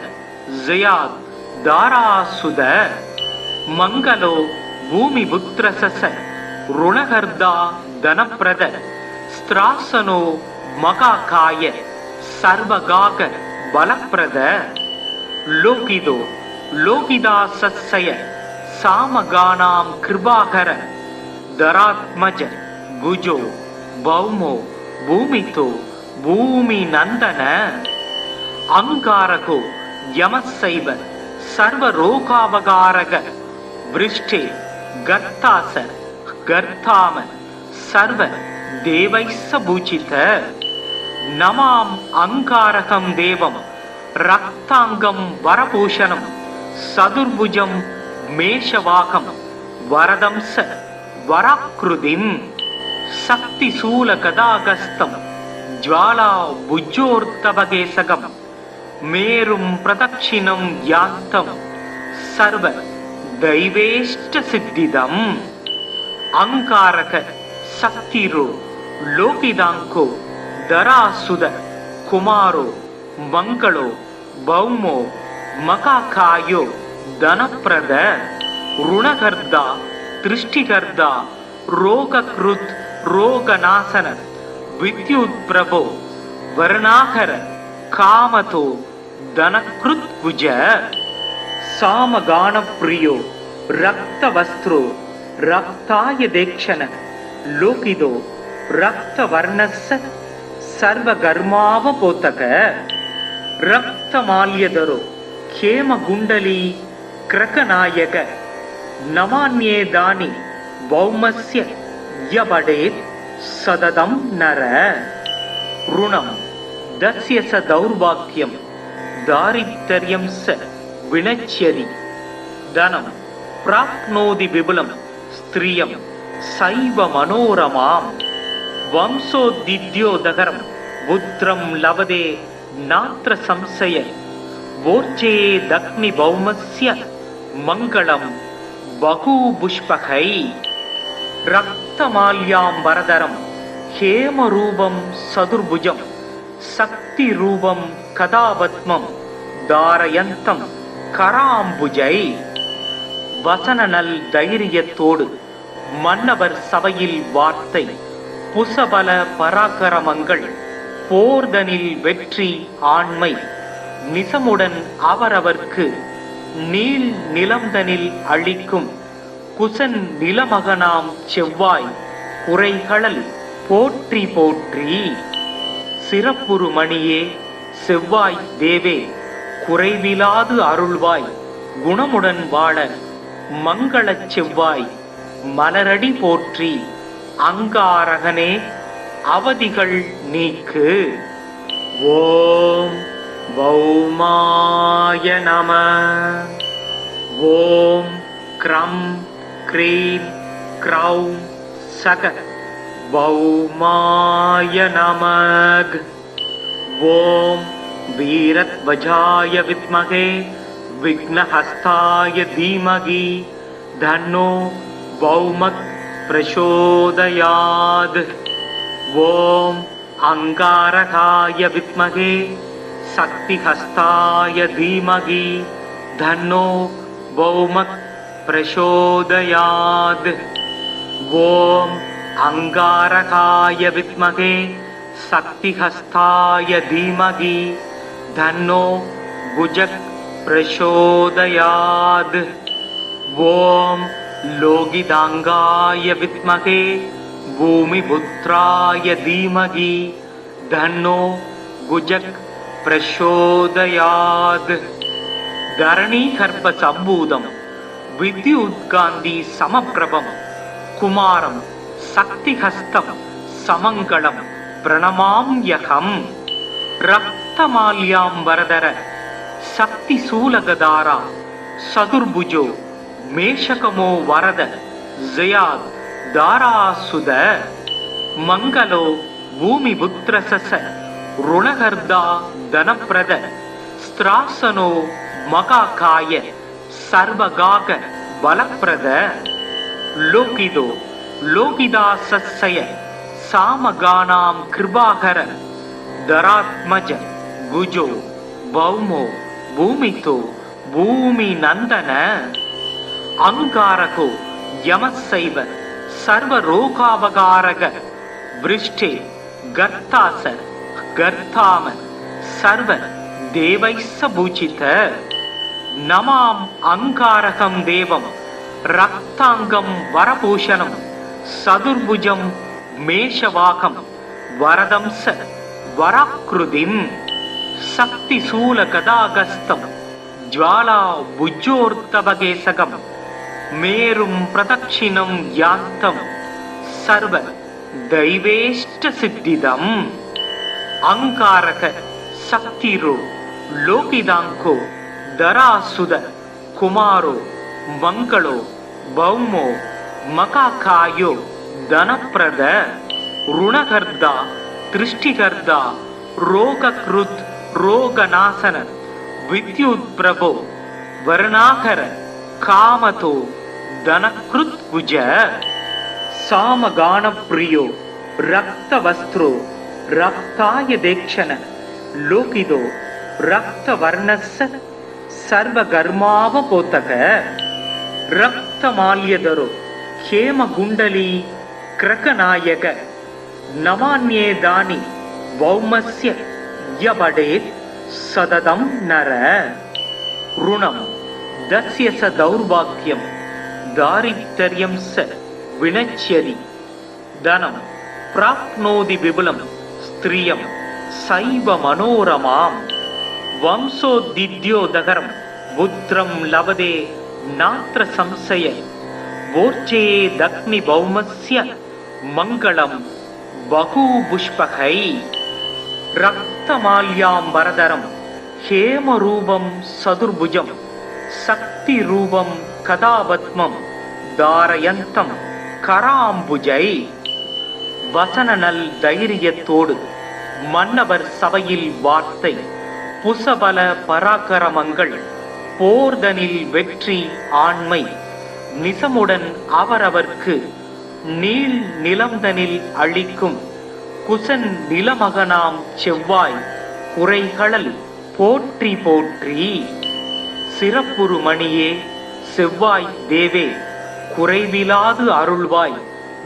ஜயாத் தாராசுத. மங்களோ பூமிபுத்ரசச ருணகர்தா தனப்பிரத ஸ்திராசனோ மகாகாய சர்வகாக பலப்பிரத. லோகிதோ லோகிதாசஸ்ய சாமகானாம் கிருபாகர தராத்மஜ குஜோ பௌமோ பூமிதோ பூமி நந்தன. அங்காரகோ யமசைவ சர்வரோகாவகாரக விருஷ்டே கர்த்தாச கர்த்தாம சர்வ தேவைஸ்ஸ பூஜித. நமாம் அங்காரகம் தேவம் ரக்தாங்கம் வரபூஷணம் சதுர்புஜம் மேஷவாகம் வரதம்ச வராக்ருதிம் சக்தி சூல கதாகஸ்தம் ஜ்வாலா புஜ்ஜோர்த்தபகேசகம் மேரும் பிரதட்சிணம் யாந்தம் சர்வ தைவேஷ்ட சித்திதம். அங்காரக சக்திரோ லோகிதாங்கோ தராசுத குமாரோ மங்களோ பௌமோ மகாகாயோ தனப்பிரத ருணகர்தா திருஷ்டிகர்தா ரோகக்ருத் ரோகநாசன வித்யுத் பிரபோ வர்ணாகர காமதோ தனக்ருத் புஜ சாமகானப்ரியோ ரக்தவஸ்த்ரோ ரக்தாய தேக்ஷண லோகிதோ ரக்தவர்ணஸ்ஸ சர்வகர்மாவபோதக ரக்தமால்யதரோ ஹேமகுண்டலீ கிரகநாயக நமான்யேதானி பௌமஸ்ய யபடேத் சததம் நர ருணம் தஸ்ய ச தௌர்பாக்யம் தாரித்ர்யம் ச வினச்யதி தனம் பிராப்னோதி விபுலம் ஸ்திரியம் சைவ மனோரமாம் வம்சோதித்யோதகரம் புத்திரம் லவதே நாத்ர சம்சய வோர்ச்சேதக்னி பௌமஸ்ய மங்களம் பகூபுஷ்பகை ரக்தமால்யாம்பரதரம் ஹேமரூபம் சதுர்புஜம் சக்தி ரூபம் கதாபத்மம் தாரயந்தம் கராம்புஜை. வசனநல் தைரியத்தோடு மன்னவர் சபையில் வார்த்தை புசபல பராக்கிரமங்கள் போர்தனில் வெற்றி ஆண்மை நிசமுடன் அவரவர்க்கு நீள் நிலம்தனில் அளிக்கும் குசன் நிலமகனாம் செவ்வாய் குறைகளல் போற்றி போற்றி. சிறப்புறு மணியே செவ்வாய் தேவே குறைவிலாது அருள்வாய் குணமுடன் வாழ மங்களச் செவ்வாய் மலரடி போற்றி. அங்காரகனே அவதிகள் நீக்கு. ஓம் பௌமாய நம. ஓம் க்ரம் க்ரீம் க்ரௌம் சக பௌமாய நமக. ஓம் வீரத்வஜாய வித்மகே விக்னஹஸ்தாய தீமகி தன்னோ பௌமக் பிரசோதயாத். ஓம் அங்காரகாய வித்மகே சக்திஹஸ்தாய தீமகி தன்னோ பௌமக் பிரசோதயாத். ஓம் அங்காரகாய வித்மகே சக்திஹஸ்தாய தீமகி தன்னோ புஜக் பிரசோதயாத். ஓம் லோகிதாங்காய வித்மகே பூமிபுத்ராய தீமகி தன்னோ குஜக் பிரசோதயாத். தரணீகர்ப்ப சம்பூதம் வித்யுத்காந்தி சமப்பிரபம் குமாரம் சக்திஹஸ்தம் சமங்களம் பிரணமாம்யகம். ரக்தமால்யாம்பரதர சக்தி சூலகதாரா சதுர்புஜோ மேஷகமோ வரத ஜயாத் தாராசுத மங்களோ பூமிபுத்ரசச ருணகர்தா தனப்பிரத ஸ்திராசனோ மகாகாய சர்வகாக பலப்பிரத லோகிதோ லோகிதாசய சாமகானாம் கிருபாகர தராத்மஜ குஜோ பௌமோ பூமிதோ பூமி நந்தன. அங்காரகோ யமசைவ சர்வரோகாவகாரக விருஷ்டே கர்த்தாச கர்த்தாம சர்வ தேவைஸ்ஸ பூஜித. நமாம் அங்காரகம் தேவம் ரக்தாங்கம் வரபூஷணம் சதுர்புஜம் மேஷவாகம் வரதம்ச வராக்ருதிம் சக்தி சூல கதாகஸ்தம் ஜ்வாலா புஜ்ஜோர்த்தபகேசகம் மேரும் பிரதட்சிணம் யாந்தம் சர்வ தைவேஷ்ட சித்திதம். ಅಂಗಾರಕ ಶಕ್ತಿರೋ ಲೋಕಿದಾಂಕೋ ದರಾಸುದ ಕುಮಾರೋ ಮಂಗಳೋ ಭೌಮೋ ಮಕಾಕಾಯೋ ಧನಪ್ರದ ಋಣಕರ್ದ ದೃಷ್ಟಿಕರ್ದ ರೋಗಕೃತ್ ರೋಗನಾಶನ ವಿದ್ಯುತ್ ಪ್ರಭೋ ವರ್ಣಾಕರ ಕಾಮತೋ ಧನಕೃತ್ ಭುಜ ಸಾಮಗಾನ ಪ್ರಿಯೋ ರಕ್ತವಸ್ತ್ರೋ ರಕ್ತಾಯ ದೇಕ್ಷಣ ಲೋಕಿದೋ ರಕ್ತವರ್ಣಸ್ಸ ಸರ್ವಗರ್ಮಾವಪೋತಕ ರಕ್ತಮಾಲ್ಯದರೋ ಹೇಮಗುಂಡಲಿ ಕ್ರಕನಾಯಕ ನಮಾನ್ಯೇದಾನಿ ವೌಮಸ್ಯ ಯವಡೇತ್ ಸದದಂ ನರ ಋಣಂ ದಸ್ಯ ಸ ದೌರ್ಭಾಗ್ಯಂ ದಾರಿದ್ರ್ಯಂ ಸ ವಿನಚ್ಯರಿ ಧನಂ ಪ್ರಾಪ್ನೋದಿ ವಿಪುಲಂ ಸ್ತ್ರಿಯಂ ಸೈವ ಮನೋರಮಾಂ ವಂಶೋದ್ದಿದ್ಯೋದಕರಂ ಪುತ್ರಂ ಲಭತೆ ನಾತ್ರ ಸಂಶಯ ವೋರ್ಚೇ ದಗ್ನಿ ಭೌಮಸ್ಯ ಮಂಗಳಂ ಬಹುಪುಷ್ಪಕೈ ರಕ್ತಮಾಲ್ಯಾಂಬರಧರಂ ಹೇಮರೂಪಂ ಸದುರ್ಭುಜಂ சக்திரூபம் கதாபத்மம் தாரயந்தம் கராம்புஜை வசனநல் தைரியத்தோடு மன்னவர் சபையில் வார்த்தை புசபல பராக்கிரமங்கள் போர்தனில் வெற்றி ஆண்மை நிசமுடன் அவரவர்க்கு நீள் நிலம்தனில் அளிக்கும் குசன் நிலமகனாம் செவ்வாய் குறைகளல் போற்றி போற்றி சிறப்புறு மணியே செவ்வாய் தேவே குறைவிலாது அருள்வாய்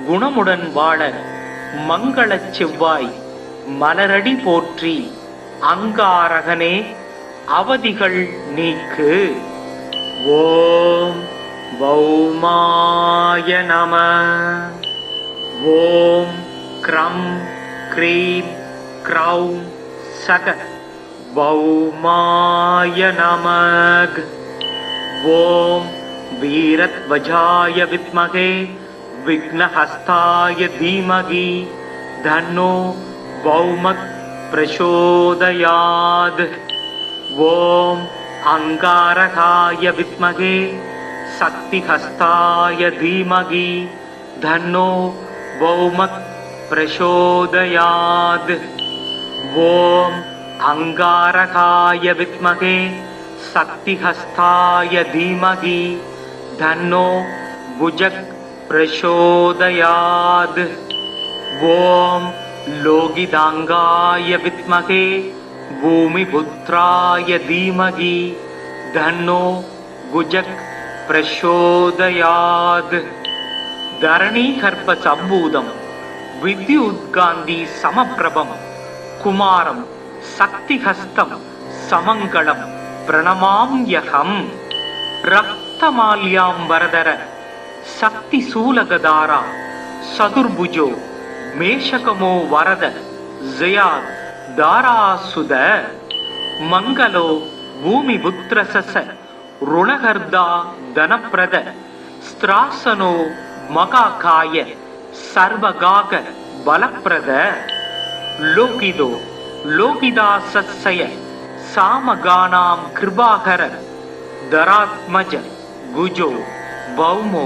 குணமுடன் வாழ மங்களச் செவ்வாய் மலரடி போற்றி அங்காரகனே அவதிகள் நீக்கு. ஓம் பௌமாய நம. ஓம் க்ரம் க்ரீம் க்ரௌம் சக பௌமாய நமக. ஓம் வீரத்வஜாய வித்மகே விக்னஹஸ்தாய தீமகி தன்னோ பௌமக் பிரசோதயாத். ஓம் அங்காரகாய வித்மகே சக்திஹஸ்தாய தீமகி தன்னோ பௌமக் பிரசோதயாத். ஓம் அங்காரகாய வித்மகே சக்திஹஸ்தாய தீமகி தன்னோ புஜக் பிரசோதயாத். ஓம் லோகிதாங்காய வித்மகே பூமிபுத்ராய தீமகி தன்னோ குஜக் பிரசோதயாத். தரணீகர்ப்ப சம்பூதம் வித்யுத்காந்தி சமப்பிரபம் குமாரம் சக்திஹஸ்தம் சமங்களம் பிரணமாம்யகம். ரக்தமால்யாம்பரதர சக்தி சூலகதாரா சதுர்புஜோ மேஷகமோ வரத ஜயாத் தாராசுத. மங்களோ பூமிபுத்ரசச ருணகர்தா தனப்பிரத ஸ்திராசனோ மகாகாய சர்வகாக பலப்பிரத. லோகிதோ லோகிதாசய சாமகானாம் கிருபாகர தராத்மஜ குஜோ பௌமோ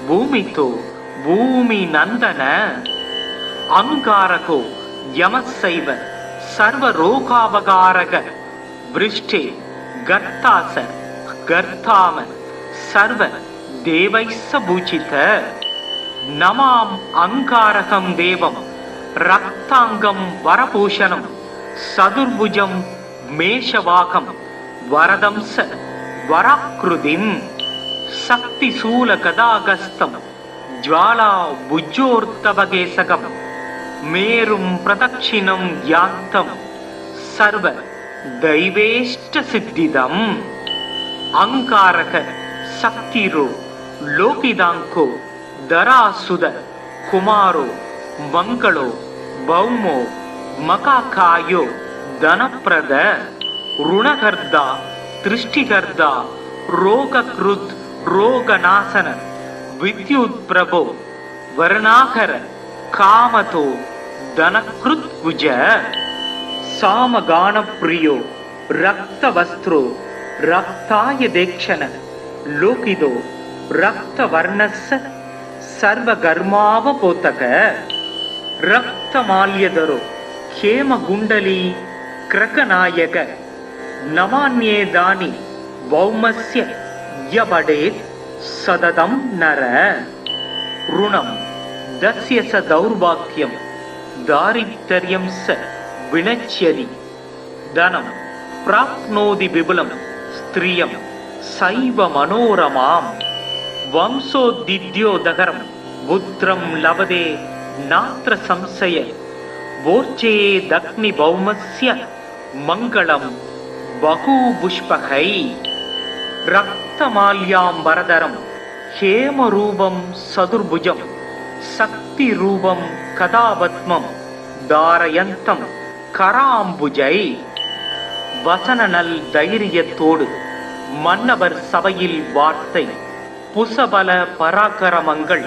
பூமிதோ பூமி நந்தன. அங்காரகோ யமசைவ சர்வரோகாபகாரக விருஷ்டே கர்த்தாச கர்த்தாம சர்வ தேவைஸ்ஸ பூஜித. நமாம் அங்காரகம் தேவம் ரக்தாங்கம் வரபூஷணம் சதுர்புஜம் மேஷவாகம் வரதம்ச வராக்ருதிம். சக்தி சூல கதாகஸ்தம் ஜ்வாலா புஜ்ஜோர்த்தபகேசகம் மேரும் பிரதட்சிணம் யாந்தம் சர்வ தெய்வேஷ்ட சித்திதம். அங்காரக சக்திரோ லோகிதாங்கோ தராசுத குமாரோ மங்களோ பௌமோ மகாகாயோ தனப்பிரத ருணகர்தா திருஷ்டிகர்தா ரோகக்ருத் ரோகநாசன வித்யுத் பிரபோ வர்ணாகர காமதோ தனக்ருத் குஜ. சாமகான பிரியோ ரக்த வஸ்திரோ ரக்தாய தேக்ஷண லோகிதோ ரக்த வர்ணஸ்ஸ சர்வ கர்மாவ போத்தக ரக்த மால்யதரோ ஹேம குண்டலி கிரகநாயக நமான்யேதானி வௌமஸ்ய யபடேத் சததம் நர ருணம் தஸ்ய ச தௌர்பாக்யம் தாரித்ர்யம் ச வினச்யதி தனம் பிராப்னோதி விபுலம் ஸ்திரியம் சைவ மனோரமாம் வம்சோதித்யோதகரம் புத்திரம் லபதே நாத்ர சம்சய போர்ச்சே தக்னி பௌமஸ்ய மங்களம் பகூபுஷ்பகை ரக்தமால்யாம்பரதரம் ஹேமரூபம் சதுர்புஜம் சக்தி ரூபம் கதாபத்மம் தாரயந்தம் கராம்புஜை. வசனநல் தைரியத்தோடு மன்னவர் சபையில் வார்த்தை புசபல பராக்கிரமங்கள்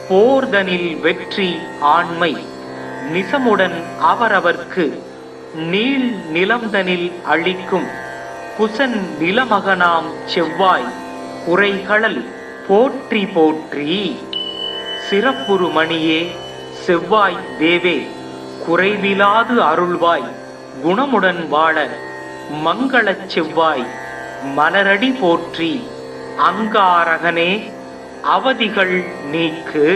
போர்தனில் வெற்றி ஆண்மை நிசமுடன் அவரவர்க்கு நீள் நிலம்தனில் அளிக்கும் குசன் நிலமகனாம் செவ்வாய் குறைகளல் போற்றி போற்றி. சிறப்புறு மணியே செவ்வாய் தேவே குறைவிலாது அருள்வாய் குணமுடன் வாழ மங்களச் செவ்வாய் மலரடி போற்றி. அங்காரகனே அவதிகள் நீக்கு.